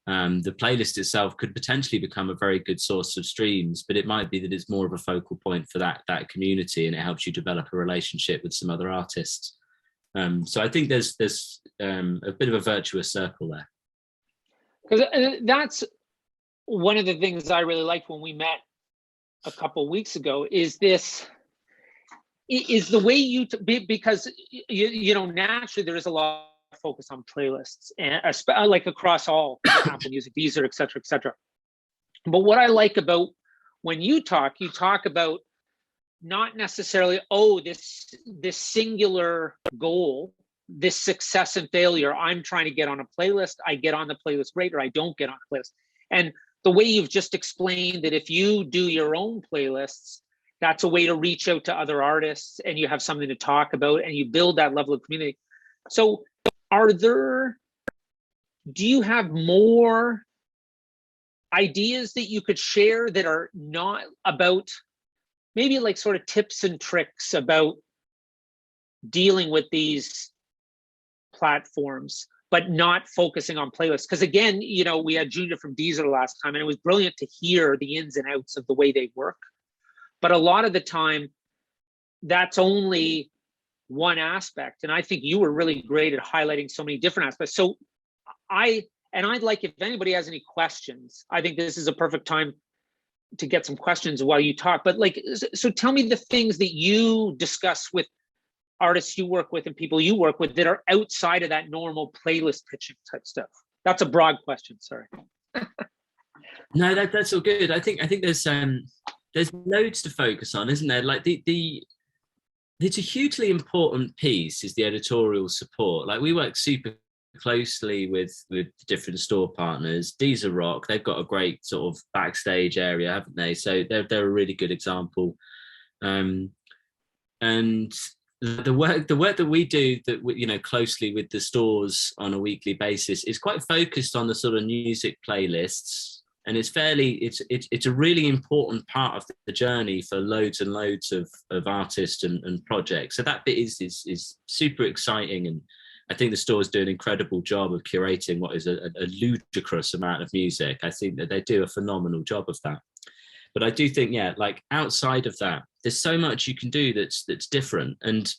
The playlist itself could potentially become a very good source of streams, but it might be that it's more of a focal point for that community, and it helps you develop a relationship with some other artists. So I think there's a bit of a virtuous circle there. Because that's one of the things I really liked when we met a couple of weeks ago, is this, is the way you, because you know, naturally there is a lot of focus on playlists, and like across all Apple Music, Deezer, et cetera, but what I like about when you talk about not necessarily, oh, this singular goal, this success and failure, I'm trying to get on a playlist, I get on the playlist, great, or I don't get on a playlist. And the way you've just explained that if you do your own playlists, that's a way to reach out to other artists, and you have something to talk about, and you build that level of community. So do you have more ideas that you could share that are not about, maybe like sort of tips and tricks about dealing with these platforms, but not focusing on playlists? Because again, you know, we had Junior from Deezer last time, and it was brilliant to hear the ins and outs of the way they work. But a lot of the time, that's only one aspect. And I think you were really great at highlighting so many different aspects. So I'd like, if anybody has any questions, I think this is a perfect time to get some questions while you talk. But like, so tell me the things that you discuss with artists you work with and people you work with that are outside of that normal playlist pitching type stuff. That's a broad question, sorry. No, that's all good. I think there's loads to focus on, isn't there? Like it's a hugely important piece is the editorial support. Like, we work super closely with different store partners. Deezer rock, they've got a great sort of backstage area, haven't they? So they're a really good example. And the work that we do, you know, closely with the stores on a weekly basis, is quite focused on the sort of music playlists, and it's a really important part of the journey for loads and loads of artists and projects. So that bit is super exciting, and I think the stores do an incredible job of curating what is a ludicrous amount of music. I think that they do a phenomenal job of that. But I do think, yeah, like outside of that, there's so much you can do that's different. And,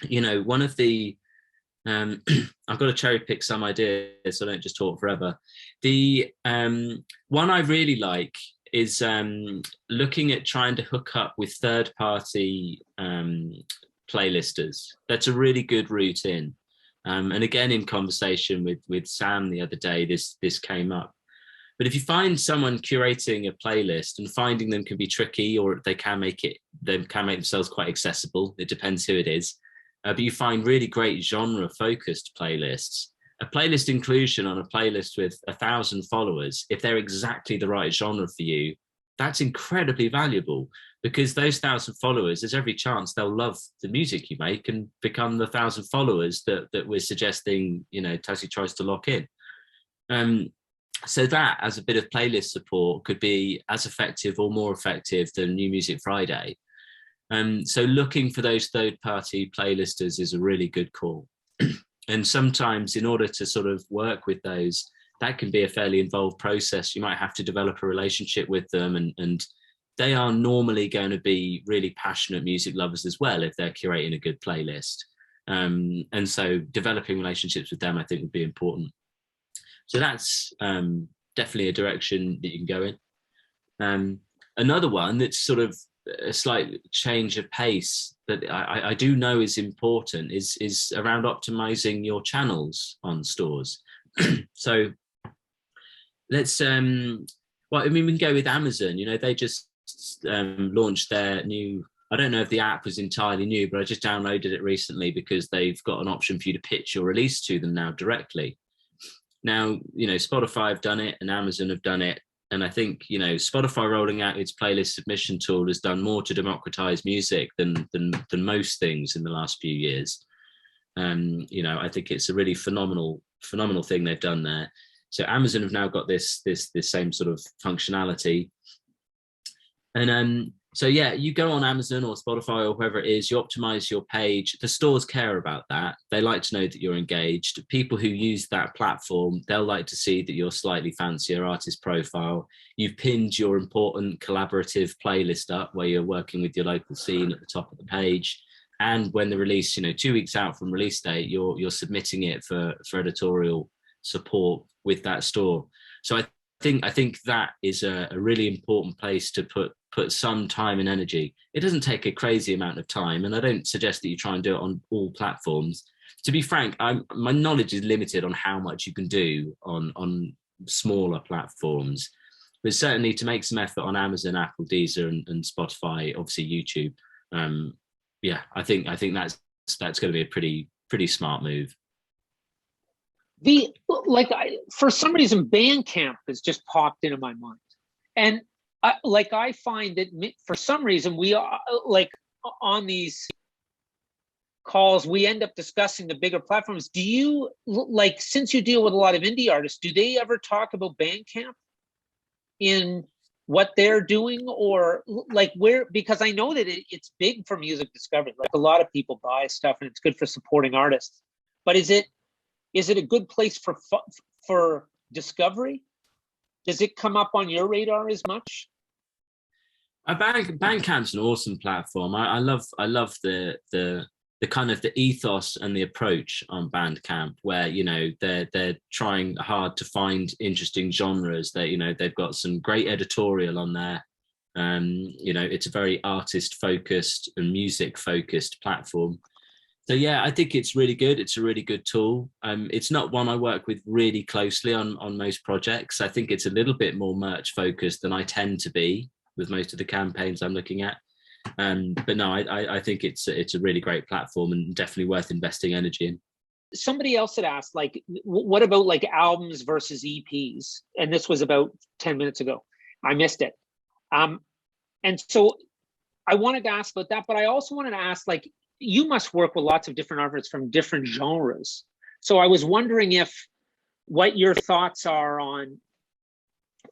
you know, one of the, I've got to cherry pick some ideas so I don't just talk forever. The one I really like is looking at trying to hook up with third-party playlisters. That's a really good route in. And again, in conversation with Sam the other day, this came up. But if you find someone curating a playlist, and finding them can be tricky, or they can make themselves quite accessible. It depends who it is. But you find really great genre-focused playlists. A playlist inclusion on a playlist with 1,000 followers, if they're exactly the right genre for you, that's incredibly valuable, because those 1,000 followers, there's every chance they'll love the music you make and become the 1,000 followers that we're suggesting, you know, Tassie tries to lock in. So that, as a bit of playlist support, could be as effective or more effective than New Music Friday. So looking for those third-party playlisters is a really good call. And sometimes, in order to sort of work with those, that can be a fairly involved process. You might have to develop a relationship with them, and they are normally going to be really passionate music lovers as well if they're curating a good playlist. And so developing relationships with them, I think, would be important. So that's definitely a direction that you can go in. Another one that's sort of a slight change of pace that I do know is important is around optimizing your channels on stores. So let's, well, I mean, we can go with Amazon. You know, they just launched their new, I don't know if the app was entirely new, but I just downloaded it recently because they've got an option for you to pitch your release to them now directly. Now, you know, Spotify have done it and Amazon have done it. And I think, you know, Spotify rolling out its playlist submission tool has done more to democratize music than most things in the last few years. You know, I think it's a really phenomenal thing they've done there. So Amazon have now got this same sort of functionality. And so yeah, you go on Amazon or Spotify or whoever it is, you optimize your page. The stores care about that. They like to know that you're engaged. People who use that platform, they'll like to see that you're slightly fancier artist profile. You've pinned your important collaborative playlist up where you're working with your local scene at the top of the page. And when the release, you know, 2 weeks out from release date, you're submitting it for editorial support with that store. So I think that is a really important place to put some time and energy. It doesn't take a crazy amount of time, and I don't suggest that you try and do it on all platforms. To be frank, my knowledge is limited on how much you can do on smaller platforms, but certainly to make some effort on Amazon, Apple, Deezer, and Spotify, obviously YouTube. Yeah, I think that's going to be a pretty smart move. For some reason, Bandcamp has just popped into my mind, and I find that for some reason we are like on these calls we end up discussing the bigger platforms. Do you since you deal with a lot of indie artists, do they ever talk about Bandcamp in what they're doing, or where? Because I know that it's big for music discovery. Like a lot of people buy stuff, and it's good for supporting artists. But is it a good place for discovery? Does it come up on your radar as much? Bandcamp's an awesome platform. I love the kind of the ethos and the approach on Bandcamp, where, you know, they're trying hard to find interesting genres. That, you know, they've got some great editorial on there. You know, it's a very artist focused and music focused platform. So yeah, I think it's really good. It's a really good tool. It's not one I work with really closely on most projects. I think it's a little bit more merch focused than I tend to be with most of the campaigns I'm looking at. But no, I think it's a really great platform and definitely worth investing energy in. Somebody else had asked, what about albums versus EPs? And this was about 10 minutes ago. I missed it. And so I wanted to ask about that, but I also wanted to ask, you must work with lots of different artists from different genres. So I was wondering what your thoughts are on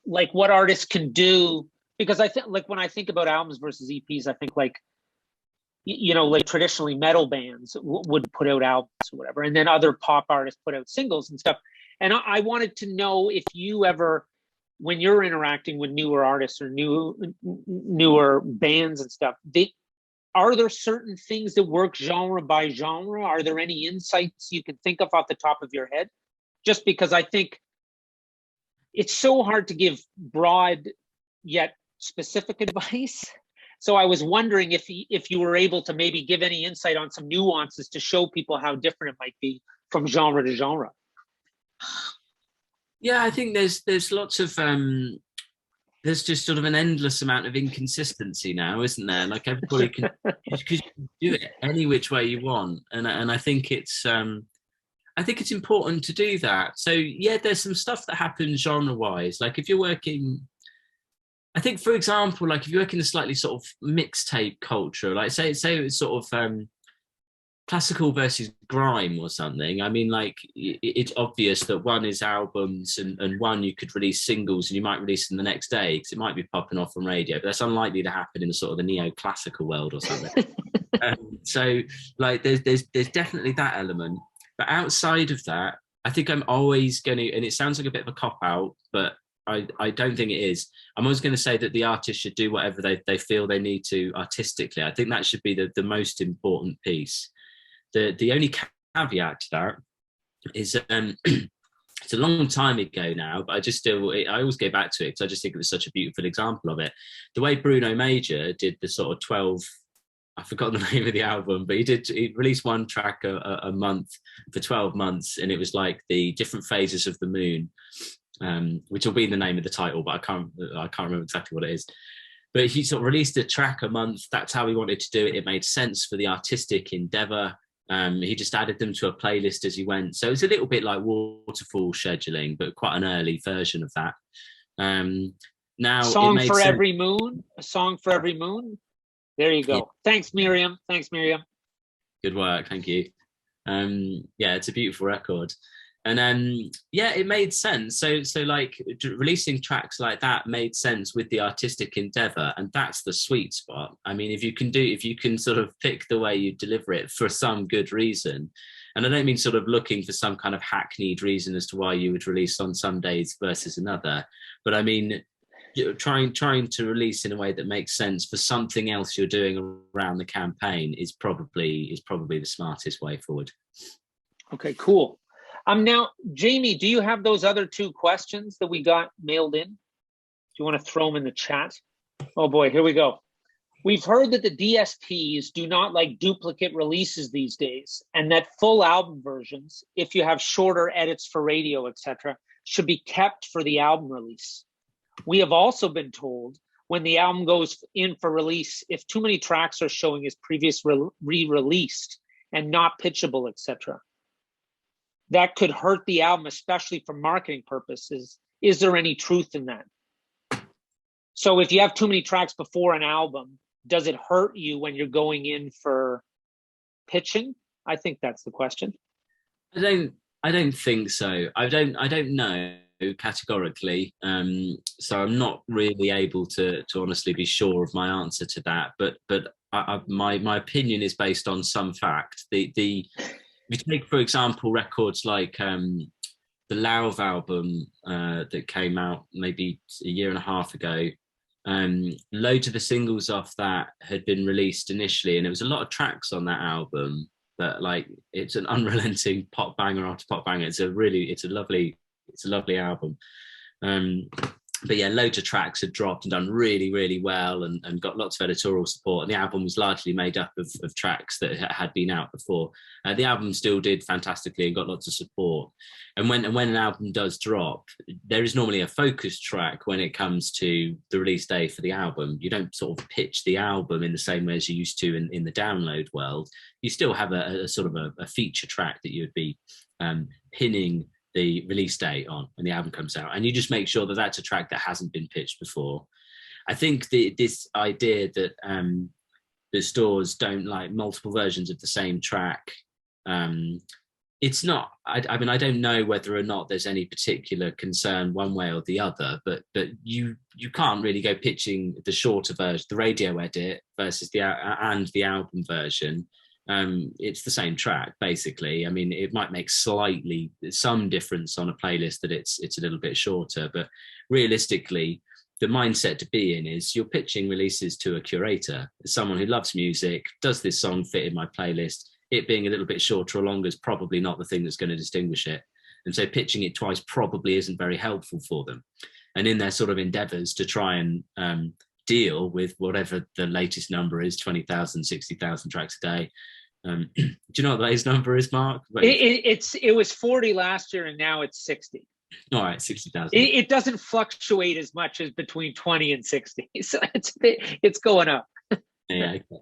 what artists can do, because I think when I think about albums versus EPs, I think traditionally metal bands would put out albums or whatever, and then other pop artists put out singles and stuff. And I wanted to know if you ever, when you're interacting with newer artists or newer bands and stuff, are there certain things that work genre by genre? Are there any insights you can think of off the top of your head? Just because I think it's so hard to give broad yet specific advice. So I was wondering if you were able to maybe give any insight on some nuances to show people how different it might be from genre to genre. Yeah, I think there's lots of there's just sort of an endless amount of inconsistency now, isn't there? Everybody can do it any which way you want, and I think it's important to do that. So yeah, there's some stuff that happens genre wise. If you're working, I think, for example, if you work in a slightly sort of mixtape culture, say it's sort of classical versus grime or something. I mean, like it's obvious that one is albums and one you could release singles and you might release them the next day because it might be popping off on radio, but that's unlikely to happen in the sort of the neo-classical world or something. So like there's definitely that element, but outside of that, I think I'm always going to, and it sounds like a bit of a cop-out, but I don't think it is. I'm always going to say that the artist should do whatever they feel they need to artistically. I think that should be the most important piece. The only caveat to that is it's a long time ago now, but I always go back to it because I just think it was such a beautiful example of it. The way Bruno Major did the sort of 12, I forgot the name of the album, but he released one track a month for 12 months, and it was like the different phases of the moon, which will be the name of the title, but I can't remember exactly what it is. But he sort of released a track a month. That's how he wanted to do it. It made sense for the artistic endeavor. He just added them to a playlist as he went. So it's a little bit like waterfall scheduling, but quite an early version of that. Now, a song for every moon. There you go. Yeah. Thanks, Miriam. Good work. Thank you. Yeah, it's a beautiful record. And yeah, it made sense. So like releasing tracks like that made sense with the artistic endeavor, and that's the sweet spot. I mean, if you can sort of pick the way you deliver it for some good reason, and I don't mean sort of looking for some kind of hackneyed reason as to why you would release on some days versus another, but I mean, trying to release in a way that makes sense for something else you're doing around the campaign is probably the smartest way forward. Okay, cool. Now, Jamie, do you have those other two questions that we got mailed in? Do you want to throw them in the chat? Oh boy, here we go. We've heard that the DSPs do not like duplicate releases these days, and that full album versions, if you have shorter edits for radio, etc., should be kept for the album release. We have also been told when the album goes in for release, if too many tracks are showing as previous re-released and not pitchable, etc., that could hurt the album, especially for marketing purposes. Is there any truth in that? So if you have too many tracks before an album, does it hurt you when you're going in for pitching? I think that's the question. I don't think so. I don't know categorically. So I'm not really able to honestly be sure of my answer to that. But my opinion is based on some fact. If you take, for example, records like the Lauv album that came out maybe a year and a half ago, loads of the singles off that had been released initially, and there was a lot of tracks on that album, but like it's an unrelenting pop banger after pop banger. It's a lovely album. But yeah, loads of tracks had dropped and done really, really well and got lots of editorial support. And the album was largely made up of tracks that had been out before. The album still did fantastically and got lots of support. And when an album does drop, there is normally a focus track when it comes to the release day for the album. You don't sort of pitch the album in the same way as you used to in the download world. You still have a sort of a feature track that you would be pinning the release date on when the album comes out, and you just make sure that that's a track that hasn't been pitched before. I think this idea that the stores don't like multiple versions of the same track, it's not. I mean, I don't know whether or not there's any particular concern one way or the other, but you can't really go pitching the shorter version, the radio edit versus the album version. It's the same track basically. I mean, it might make some difference on a playlist that it's a little bit shorter, but realistically the mindset to be in is you're pitching releases to a curator, someone who loves music. Does this song fit in my playlist? It being a little bit shorter or longer is probably not the thing that's going to distinguish it, and so pitching it twice probably isn't very helpful for them. And in their sort of endeavors to try and deal with whatever the latest number is, 20,000, 60,000 tracks a day. Do you know what the latest number is, Mark? It was 40 last year and now it's 60. All right, 60,000. It doesn't fluctuate as much as between 20 and 60. So it's going up. Yeah. Okay.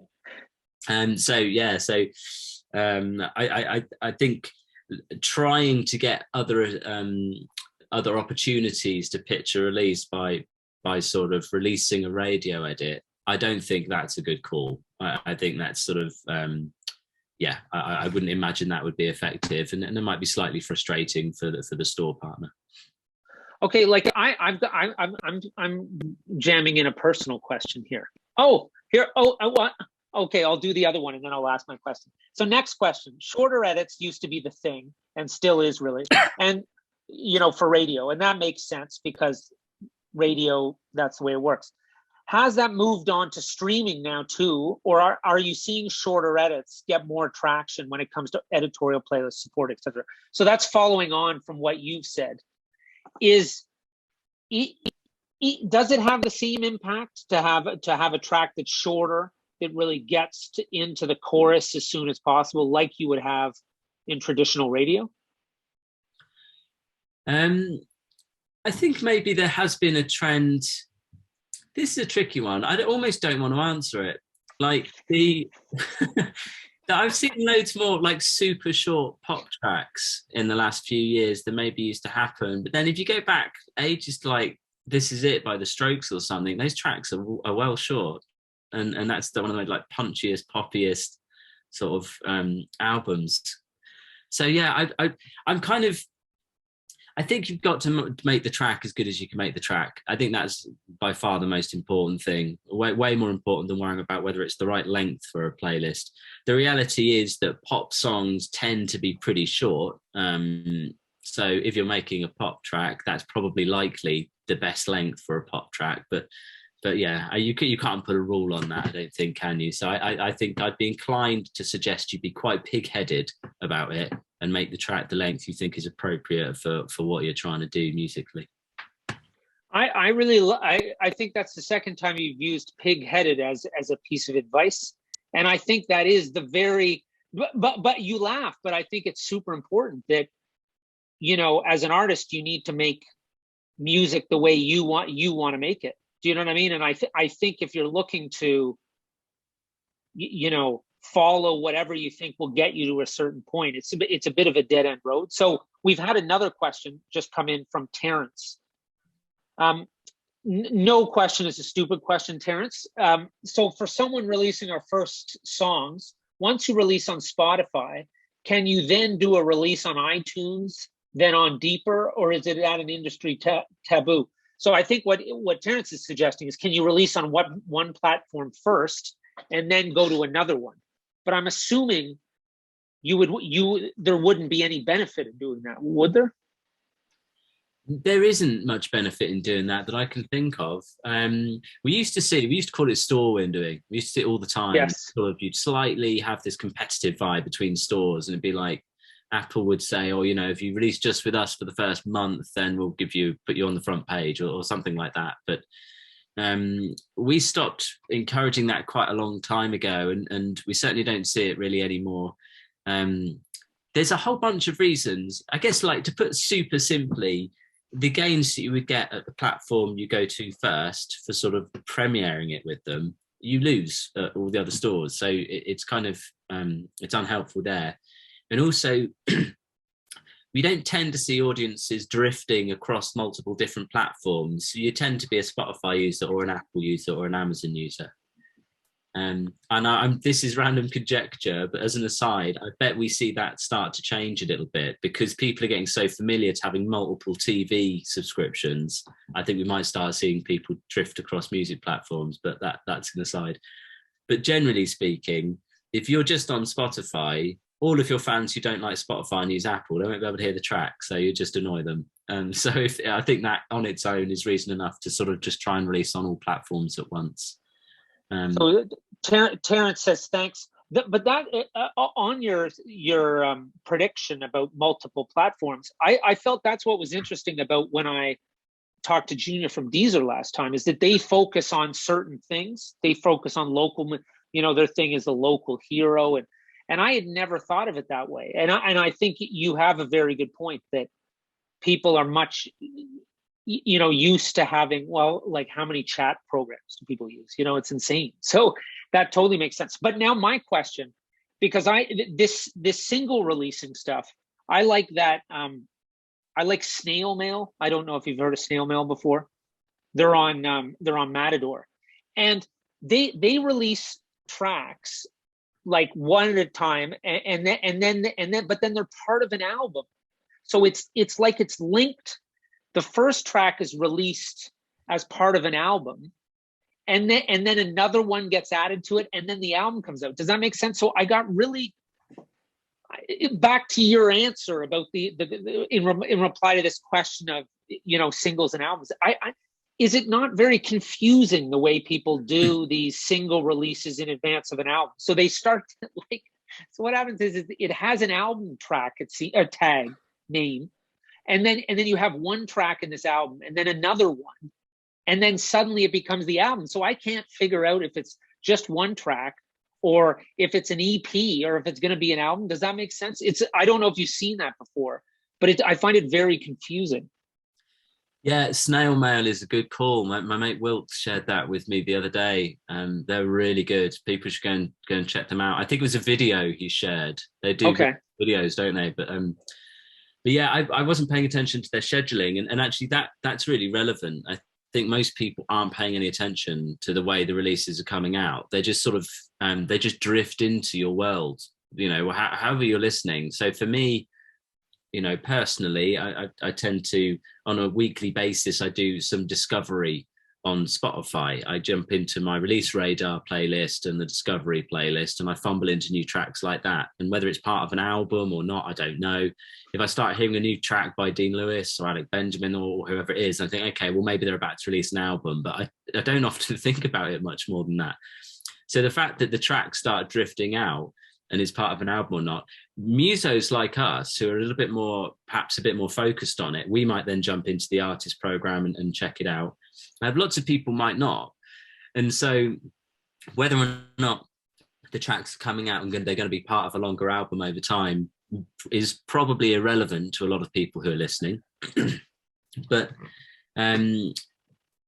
I think trying to get other opportunities to pitch a release by sort of releasing a radio edit, I don't think that's a good call. I think that's sort of yeah, I wouldn't imagine that would be effective, and it might be slightly frustrating for the store partner. Okay, like I'm jamming in a personal question here. Oh, here. Oh, what? Okay, I'll do the other one and then I'll ask my question. So next question: shorter edits used to be the thing and still is really, and for radio, and that makes sense because radio, that's the way it works. Has that moved on to streaming now too, or are you seeing shorter edits get more traction when it comes to editorial playlist support, etc.? So that's following on from what you've said. Does it have the same impact to have a track that's shorter, that really gets into the chorus as soon as possible, like you would have in traditional radio? I think maybe there has been a trend. This is a tricky one. I almost don't want to answer it. Like I've seen loads more like super short pop tracks in the last few years than maybe used to happen. But then if you go back ages to like This Is It by The Strokes or something, those tracks are well short. And that's one of the like punchiest, poppiest sort of albums. So yeah, I'm kind of, I think you've got to make the track as good as you can make the track. I think that's by far the most important thing, way more important than worrying about whether it's the right length for a playlist. The reality is that pop songs tend to be pretty short. So if you're making a pop track, that's probably likely the best length for a pop track. But yeah, you can't put a rule on that, I don't think, can you? So I think I'd be inclined to suggest you be quite pig-headed about it and make the track the length you think is appropriate for what you're trying to do musically. I think that's the second time you've used pig-headed as a piece of advice, and I think that is the very. But you laugh, but I think it's super important that as an artist you need to make music the way you want to make it. Do you know what I mean? And I think if you're looking to, follow whatever you think will get you to a certain point, it's a bit of a dead end road. So we've had another question just come in from Terrence. No question is a stupid question, Terrence. So for someone releasing our first songs, once you release on Spotify, can you then do a release on iTunes, then on Deeper, or is it at an industry taboo? So I think what Terrence is suggesting is, can you release on one platform first and then go to another one? But I'm assuming there wouldn't be any benefit in doing that, would there? There isn't much benefit in doing that I can think of. We used to call it store windowing. We used to see it all the time. Yes. Sort of, you'd slightly have this competitive vibe between stores, and it'd be like, Apple would say, oh, if you release just with us for the first month, then we'll put you on the front page or something like that. But we stopped encouraging that quite a long time ago, and we certainly don't see it really anymore. There's a whole bunch of reasons. I guess, like, to put super simply, the gains that you would get at the platform you go to first for sort of premiering it with them, you lose at all the other stores. So it's kind of, it's unhelpful there. And also, we don't tend to see audiences drifting across multiple different platforms. So you tend to be a Spotify user or an Apple user or an Amazon user. And this is random conjecture, but as an aside, I bet we see that start to change a little bit because people are getting so familiar to having multiple TV subscriptions. I think we might start seeing people drift across music platforms, but that's an aside. But generally speaking, if you're just on Spotify, all of your fans who don't like Spotify and use Apple, they won't be able to hear the track, so you just annoy them. So I think that on its own is reason enough to sort of just try and release on all platforms at once. So Terrence says thanks, but that on your prediction about multiple platforms, I felt that's what was interesting about when I talked to Junior from Deezer last time, is that they focus on certain things. They focus on local, their thing is the local hero, and I had never thought of it that way. And I think you have a very good point that people are much, used to having, like, how many chat programs do people use? It's insane. So that totally makes sense. But now my question, because this single releasing stuff, I like that. I like Snail Mail. I don't know if you've heard of Snail Mail before. They're on Matador, and they release tracks like one at a time, but then they're part of an album. So it's like it's linked. The first track is released as part of an album, and then another one gets added to it, and then the album comes out. Does that make sense? So I got really back to your answer about in reply to this question of, you know, singles and albums. Is it not very confusing the way people do these single releases in advance of an album? So they start to, like, so what happens is it has an album track, a tag name, and then you have one track in this album and then another one, and then suddenly it becomes the album. So I can't figure out if it's just one track or if it's an EP or if it's going to be an album. Does that make sense? I don't know if you've seen that before, but I find it very confusing. Yeah, snail mail is a good call. My mate Wilt shared that with me the other day. They're really good. People should go and check them out. I think it was a video he shared. They do videos, don't they? But yeah, I wasn't paying attention to their scheduling, and actually that's really relevant. I think most people aren't paying any attention to the way the releases are coming out. They just sort of they just drift into your world, you know, however you're listening. So for me, you know, personally, I tend to, on a weekly basis, I do some discovery on Spotify. I jump into my release radar playlist and the discovery playlist, and I fumble into new tracks like that. And whether it's part of an album or not, I don't know. If I start hearing a new track by Dean Lewis or Alec Benjamin or whoever it is, I think, okay, well, maybe they're about to release an album, but I don't often think about it much more than that. So the fact that the tracks start drifting out and is part of an album or not, musos like us who are a little bit more, perhaps a bit more focused on it, we might then jump into the artist program and check it out. I have lots of people might not. And so whether or not the tracks are coming out and they're going to be part of a longer album over time is probably irrelevant to a lot of people who are listening. But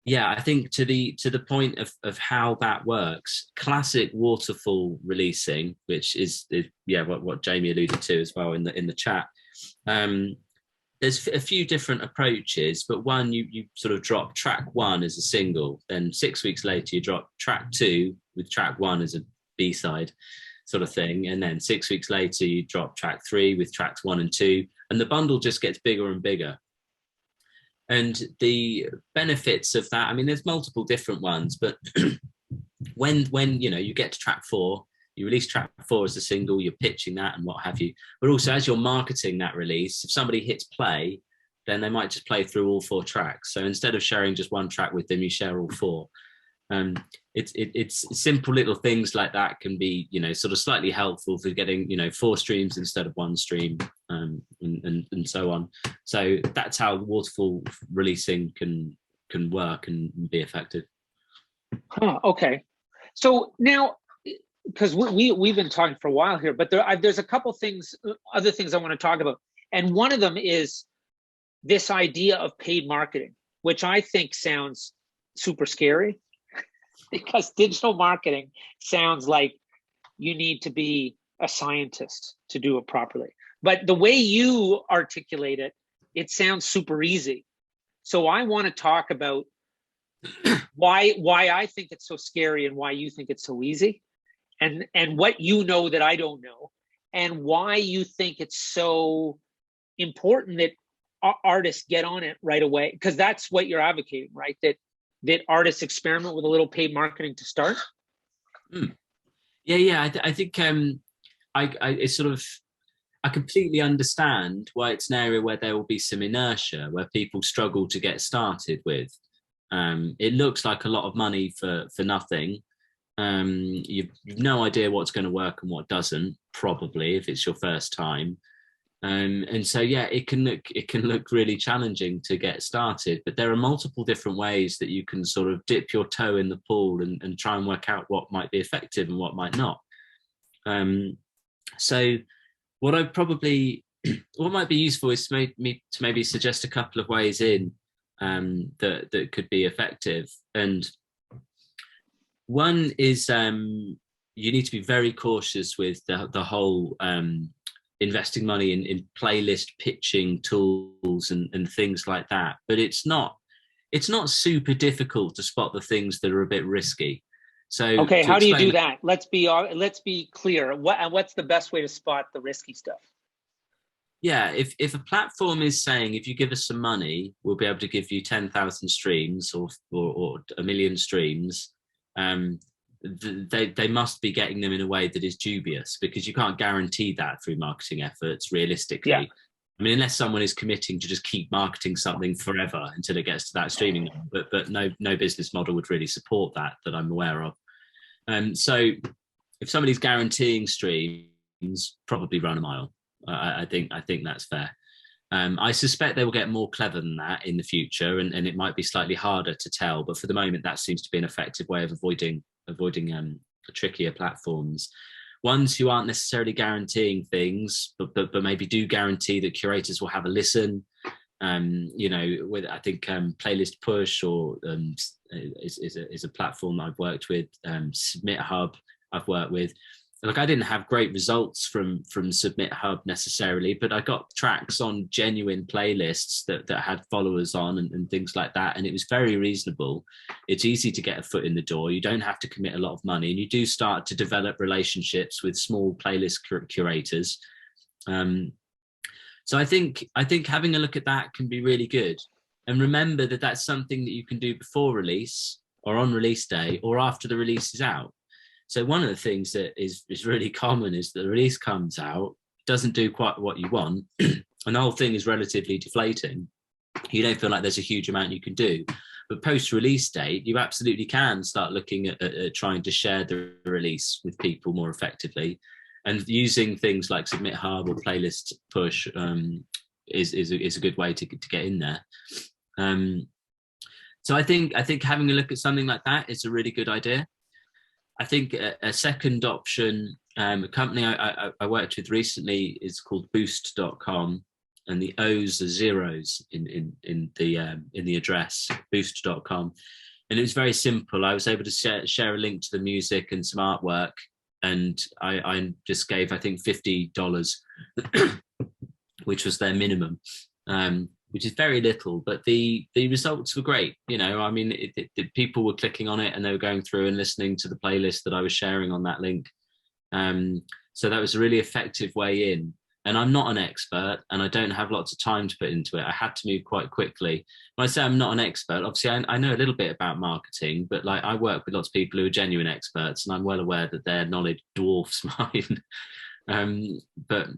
yeah, I think to the point of how that works, classic waterfall releasing, which is what Jamie alluded to as well in the chat. There's a few different approaches, but one, you sort of drop track one as a single, then 6 weeks later you drop track two with track one as a B-side sort of thing, and then 6 weeks later you drop track three with tracks 1 and 2, and the bundle just gets bigger and bigger. And the benefits of that, I mean, there's multiple different ones, but when you know, you get to track 4, you release track 4 as a single, you're pitching that and what have you. But also as you're marketing that release, if somebody hits play, then they might just play through all 4 tracks. So instead of sharing just one track with them, you share all 4. It's simple little things like that can be, you know, sort of slightly helpful for getting, you know, 4 streams instead of 1 stream, and so on. So that's how waterfall releasing can work and be effective. Okay. So now, because we've been talking for a while here, but there's a couple other things I want to talk about. And one of them is this idea of paid marketing, which I think sounds super scary because digital marketing sounds like you need to be a scientist to do it properly. But the way you articulate it, it sounds super easy. So I want to talk about why I think it's so scary and why you think it's so easy. And what you know that I don't know, and why you think it's so important that artists get on it right away, because that's what you're advocating, right? That artists experiment with a little paid marketing to start. Yeah. I think it's sort of, I completely understand why it's an area where there will be some inertia, where people struggle to get started with. It looks like a lot of money for nothing. You've no idea what's going to work and what doesn't, probably, if it's your first time. And so, yeah, it can look really challenging to get started, but there are multiple different ways that you can sort of dip your toe in the pool and try and work out what might be effective and what might not. So what might be useful is to maybe suggest a couple of ways in that could be effective. And one is you need to be very cautious with the whole investing money in playlist pitching tools and things like that. But it's not super difficult to spot the things that are a bit risky. So okay, how do you do explain that? Let's be clear. What's the best way to spot the risky stuff? Yeah, if a platform is saying, if you give us some money, we'll be able to give you 10,000 streams or a million streams, they must be getting them in a way that is dubious, because you can't guarantee that through marketing efforts realistically. Yeah. I mean, unless someone is committing to just keep marketing something forever until it gets to that streaming, but no business model would really support that I'm aware of. So if somebody's guaranteeing streams, probably run a mile. I think that's fair. I suspect they will get more clever than that in the future, and it might be slightly harder to tell. But for the moment, that seems to be an effective way of avoiding trickier platforms. Ones who aren't necessarily guaranteeing things, but maybe do guarantee that curators will have a listen. With I think Playlist Push or is a platform I've worked with. Submit Hub I've worked with. Like, I didn't have great results from Submit Hub necessarily, but I got tracks on genuine playlists that had followers on and things like that. And it was very reasonable. It's easy to get a foot in the door. You don't have to commit a lot of money, and you do start to develop relationships with small playlist curators. So I think having a look at that can be really good. And remember that that's something that you can do before release or on release day or after the release is out. So one of the things that is really common is the release comes out, doesn't do quite what you want, and the whole thing is relatively deflating. You don't feel like there's a huge amount you can do. But post-release date, you absolutely can start looking at trying to share the release with people more effectively. And using things like Submit Hub or Playlist Push is a good way to get in there. So I think having a look at something like that is a really good idea. I think a second option, a company I worked with recently is called Boost.com, and the O's are zeros in the address, Boost.com, and it was very simple. I was able to share a link to the music and some artwork, and I just gave, I think, $50, which was their minimum. Which is very little, but the results were great. I mean, people were clicking on it and they were going through and listening to the playlist that I was sharing on that link. So that was a really effective way in. And I'm not an expert, and I don't have lots of time to put into it. I had to move quite quickly. When I say I'm not an expert, obviously I know a little bit about marketing, but like, I work with lots of people who are genuine experts, and I'm well aware that their knowledge dwarfs mine. But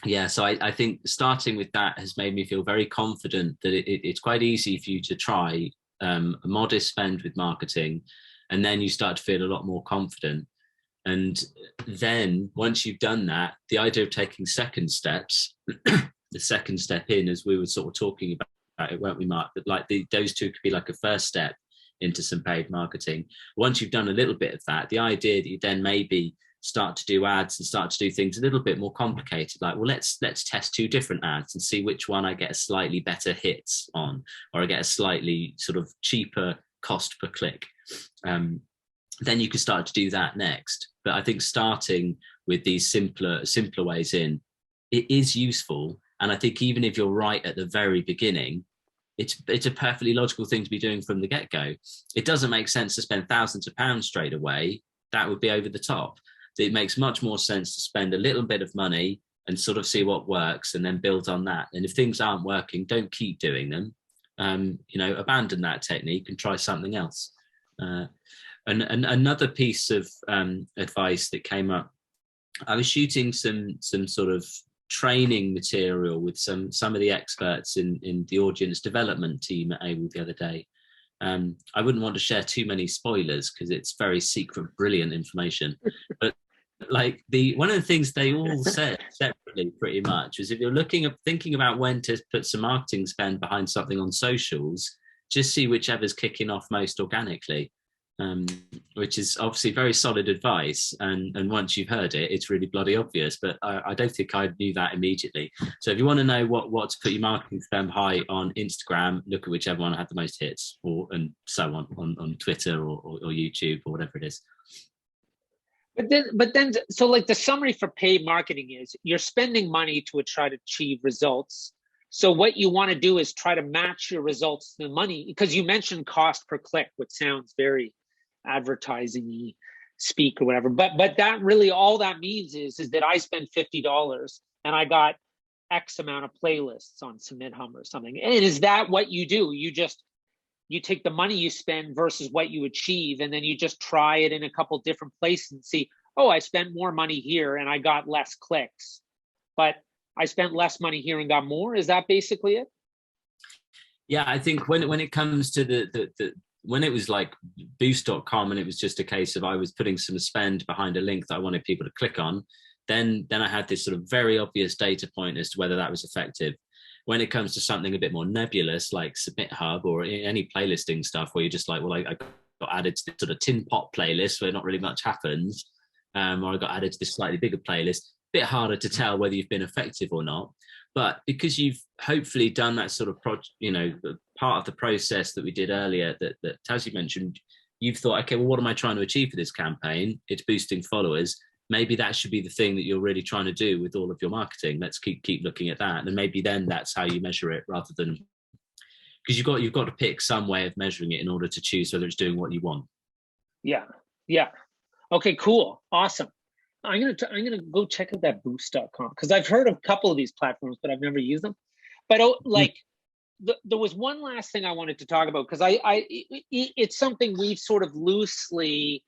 yeah, so I think starting with that has made me feel very confident that it's quite easy for you to try a modest spend with marketing, and then you start to feel a lot more confident. And then once you've done that, the idea of taking second steps, the second step in, as we were sort of talking about it, weren't we, Mark? That like those two could be like a first step into some paid marketing. Once you've done a little bit of that, the idea that you then maybe start to do ads and start to do things a little bit more complicated, like, well, let's test two different ads and see which one I get a slightly better hits on, or I get a slightly sort of cheaper cost per click. Then you can start to do that next. But I think starting with these simpler ways in, it is useful. And I think even if you're right at the very beginning, it's a perfectly logical thing to be doing from the get-go. It doesn't make sense to spend thousands of pounds straight away. That would be over the top. It makes much more sense to spend a little bit of money and sort of see what works and then build on that. And if things aren't working, don't keep doing them. Abandon that technique and try something else. And another piece of advice that came up, I was shooting some sort of training material with some of the experts in the audience development team at AWAL the other day. I wouldn't want to share too many spoilers because it's very secret, brilliant information. But like one of the things they all said separately pretty much was, if you're thinking about when to put some marketing spend behind something on socials, just see whichever's kicking off most organically, which is obviously very solid advice. And once you've heard it, it's really bloody obvious. But I don't think I knew that immediately. So if you want to know what to put your marketing spend high on Instagram, look at whichever one had the most hits, and so on Twitter or YouTube or whatever it is. But then, so like the summary for paid marketing is you're spending money to try to achieve results. So what you want to do is try to match your results to the money, because you mentioned cost per click, which sounds very advertising speak or whatever. But that really, all that means is that I spend $50 and I got X amount of playlists on Submit Hum or something. And is that what you do? You take the money you spend versus what you achieve, and then you just try it in a couple different places and see, oh, I spent more money here and I got less clicks, but I spent less money here and got more. Is that basically it? Yeah, I think when it comes to the when it was like boost.com and it was just a case of I was putting some spend behind a link that I wanted people to click on, then I had this sort of very obvious data point as to whether that was effective. When it comes to something a bit more nebulous like Submit Hub or any playlisting stuff where you're just like, well, I got added to this sort of tin pot playlist where not really much happens, or I got added to this slightly bigger playlist, bit harder to tell whether you've been effective or not. But because you've hopefully done that sort of part of the process that we did earlier that Tazzy mentioned, you've thought, okay, well, what am I trying to achieve for this campaign? It's boosting followers. Maybe that should be the thing that you're really trying to do with all of your marketing. Let's keep looking at that. And maybe then that's how you measure it, rather than, because you've got to pick some way of measuring it in order to choose whether it's doing what you want. Yeah. Okay, cool. Awesome. I'm gonna go check out that boost.com because I've heard of a couple of these platforms, but I've never used them. But there was one last thing I wanted to talk about, because it's something we've sort of loosely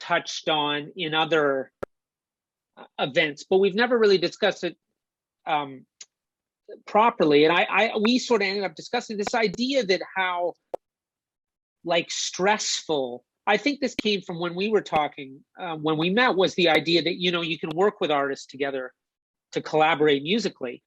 touched on in other events, but we've never really discussed it properly. And we sort of ended up discussing this idea that how like stressful, I think this came from when we were talking, when we met, was the idea that, you know, you can work with artists together to collaborate musically,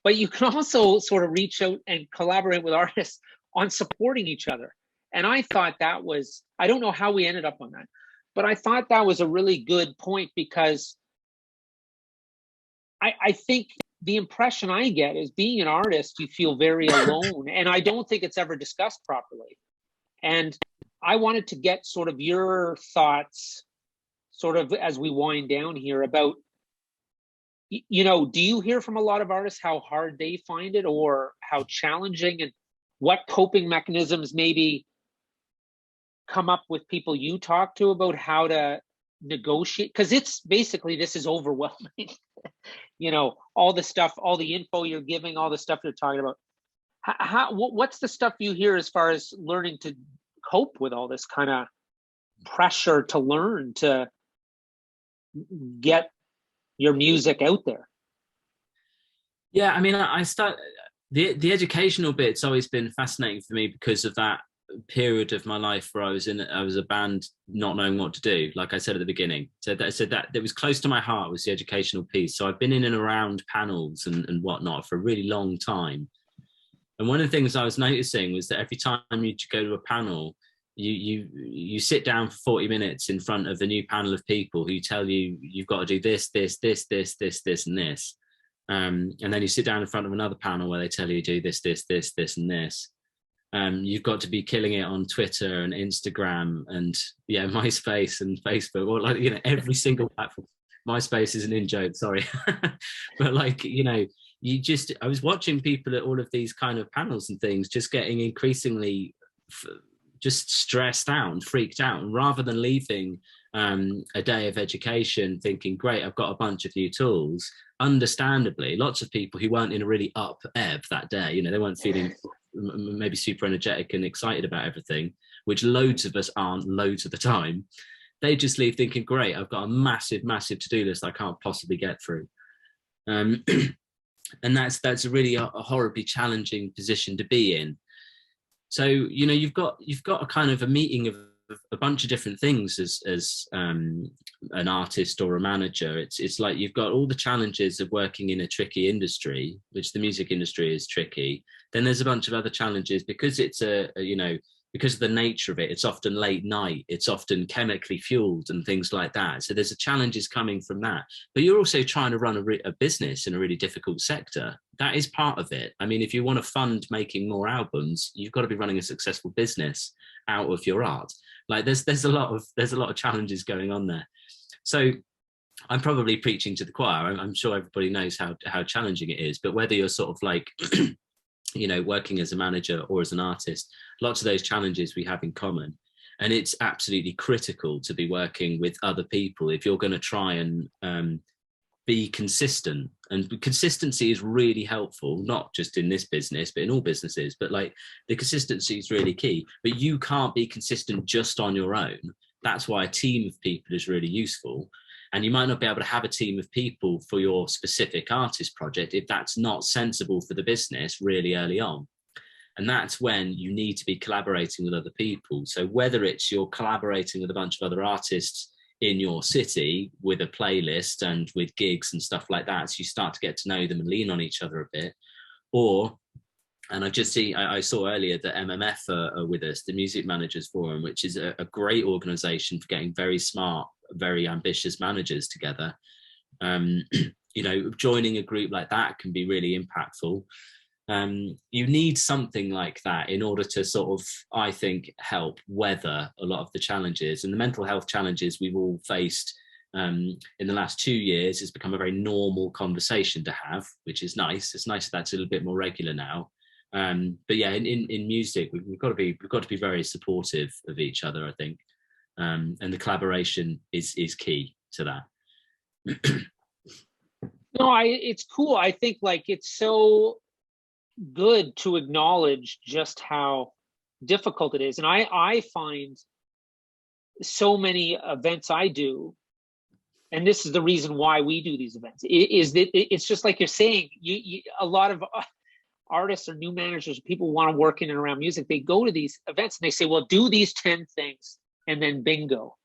but you can also sort of reach out and collaborate with artists on supporting each other. And I thought that was, I don't know how we ended up on that, but I thought that was a really good point, because I think the impression I get is, being an artist, you feel very alone, and I don't think it's ever discussed properly. And I wanted to get sort of your thoughts, sort of as we wind down here, about, you know, do you hear from a lot of artists how hard they find it, or how challenging, and what coping mechanisms maybe come up with people you talk to about how to negotiate? Because it's basically, this is overwhelming. You know, all the stuff, all the info you're giving, all the stuff you're talking about. What's the stuff you hear as far as learning to cope with all this kind of pressure to learn to get your music out there? Yeah, I mean, I start the educational bit's always been fascinating for me because of that period of my life where I was a band not knowing what to do, like I said at the beginning. So that was close to my heart, was the educational piece. So I've been in and around panels and whatnot for a really long time. And one of the things I was noticing was that every time you go to a panel, you sit down for 40 minutes in front of a new panel of people who tell you you've got to do this, and this. And then you sit down in front of another panel where they tell you do this, and this. You've got to be killing it on Twitter and Instagram and MySpace and Facebook, or like, you know, every single platform. MySpace is an in-joke, sorry. But like, you know, I was watching people at all of these kind of panels and things just getting increasingly just stressed out and freaked out. And rather than leaving a day of education thinking, great, I've got a bunch of new tools, understandably, lots of people who weren't in a really up ebb that day, you know, they weren't feeling maybe super energetic and excited about everything, which loads of us aren't loads of the time. They just leave thinking, great, I've got a massive to-do list I can't possibly get through. And that's a really a horribly challenging position to be in. So, you know, you've got a kind of a meeting of a bunch of different things as an artist or a manager. It's like you've got all the challenges of working in a tricky industry, which the music industry is tricky. Then there's a bunch of other challenges because it's because of the nature of it. It's often late night, it's often chemically fueled and things like that. So there's challenges coming from that. But you're also trying to run a business in a really difficult sector. That is part of it. I mean, if you want to fund making more albums, you've got to be running a successful business out of your art. Like there's a lot of challenges going on there. So I'm probably preaching to the choir. I'm sure everybody knows how challenging it is, but whether you're sort of like, you know, working as a manager or as an artist, lots of those challenges we have in common. And it's absolutely critical to be working with other people if you're going to try and be consistent. And consistency is really helpful, not just in this business, but in all businesses. But like, the consistency is really key. But you can't be consistent just on your own. That's why a team of people is really useful. And you might not be able to have a team of people for your specific artist project if that's not sensible for the business really early on. And that's when you need to be collaborating with other people. So whether it's you're collaborating with a bunch of other artists in your city with a playlist and with gigs and stuff like that, so you start to get to know them and lean on each other a bit, or, and I saw earlier that MMF are with us, the Music Managers Forum, which is a great organization for getting very smart, very ambitious managers together. You know, joining a group like that can be really impactful. You need something like that in order to sort of, I think, help weather a lot of the challenges. And the mental health challenges we've all faced in the last 2 years has become a very normal conversation to have, which is nice. It's nice that that's a little bit more regular now. But yeah, in music, we've got to be very supportive of each other, I think. And the collaboration is key to that. No, it's cool. I think like it's so good to acknowledge just how difficult it is. And I find so many events I do, and this is the reason why we do these events, is that it's just like you're saying, a lot of artists or new managers, people want to work in and around music, they go to these events and they say, well, do these 10 things and then bingo.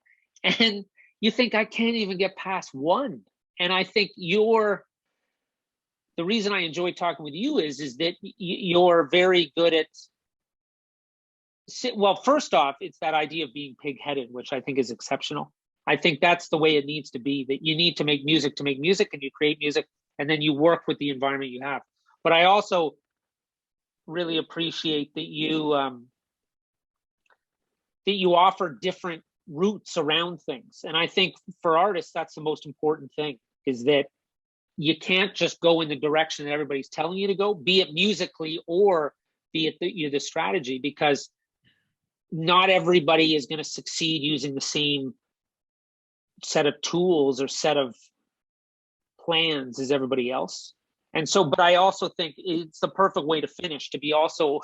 And you think, I can't even get past one. And I think the reason I enjoy talking with you is that you're very good at, well, first off, it's that idea of being pig-headed, which I think is exceptional. I think that's the way it needs to be, that you need to make music and you create music and then you work with the environment you have. But I also really appreciate that you offer different routes around things. And I think for artists, that's the most important thing, is that you can't just go in the direction that everybody's telling you to go, be it musically or be it the strategy, because not everybody is going to succeed using the same set of tools or set of plans as everybody else. And so, but I also think it's the perfect way to finish, to be also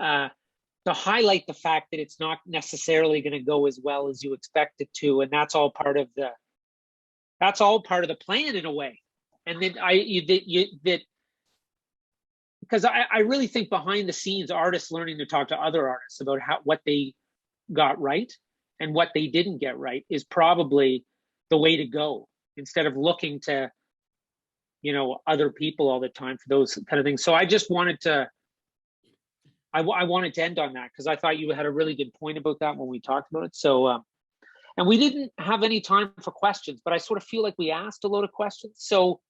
to highlight the fact that it's not necessarily going to go as well as you expect it to, and that's all part of the plan in a way. And then because I really think behind the scenes, artists learning to talk to other artists about what they got right and what they didn't get right is probably the way to go, instead of looking to, other people all the time for those kind of things. So I just wanted to, I wanted to end on that, because I thought you had a really good point about that when we talked about it. So, and we didn't have any time for questions, but I sort of feel like we asked a load of questions. So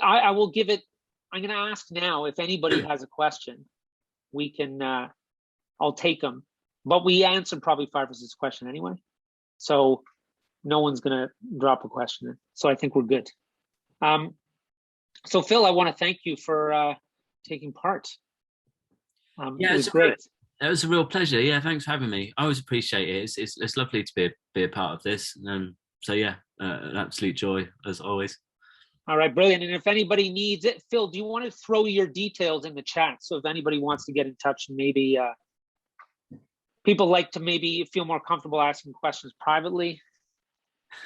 I will give it, I'm going to ask now, if anybody has a question, we can, I'll take them. But we answered probably 5 or 6 questions anyway. So no one's going to drop a question in. So I think we're good. So Phil, I want to thank you for taking part. Yeah, it was great. It was a real pleasure. Yeah, thanks for having me. I always appreciate it. It's lovely to be a part of this. So yeah, an absolute joy as always. All right, brilliant. And if anybody needs it, Phil, do you want to throw your details in the chat? So if anybody wants to get in touch, and maybe people like to maybe feel more comfortable asking questions privately,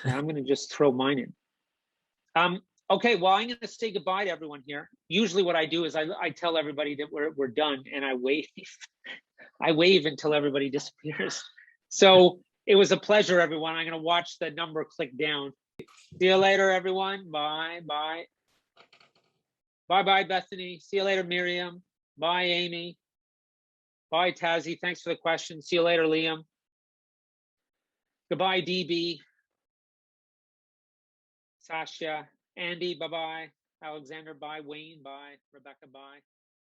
I'm going to just throw mine in. Okay, well, I'm going to say goodbye to everyone here. Usually what I do is I tell everybody that we're done, and I wave. I wave until everybody disappears. So it was a pleasure, everyone. I'm going to watch the number click down. See you later, everyone. Bye, bye. Bye, bye, Bethany. See you later, Miriam. Bye, Amy. Bye, Tazzy. Thanks for the question. See you later, Liam. Goodbye, DB. Sasha. Andy, bye-bye. Alexander, bye. Wayne, bye. Rebecca, bye.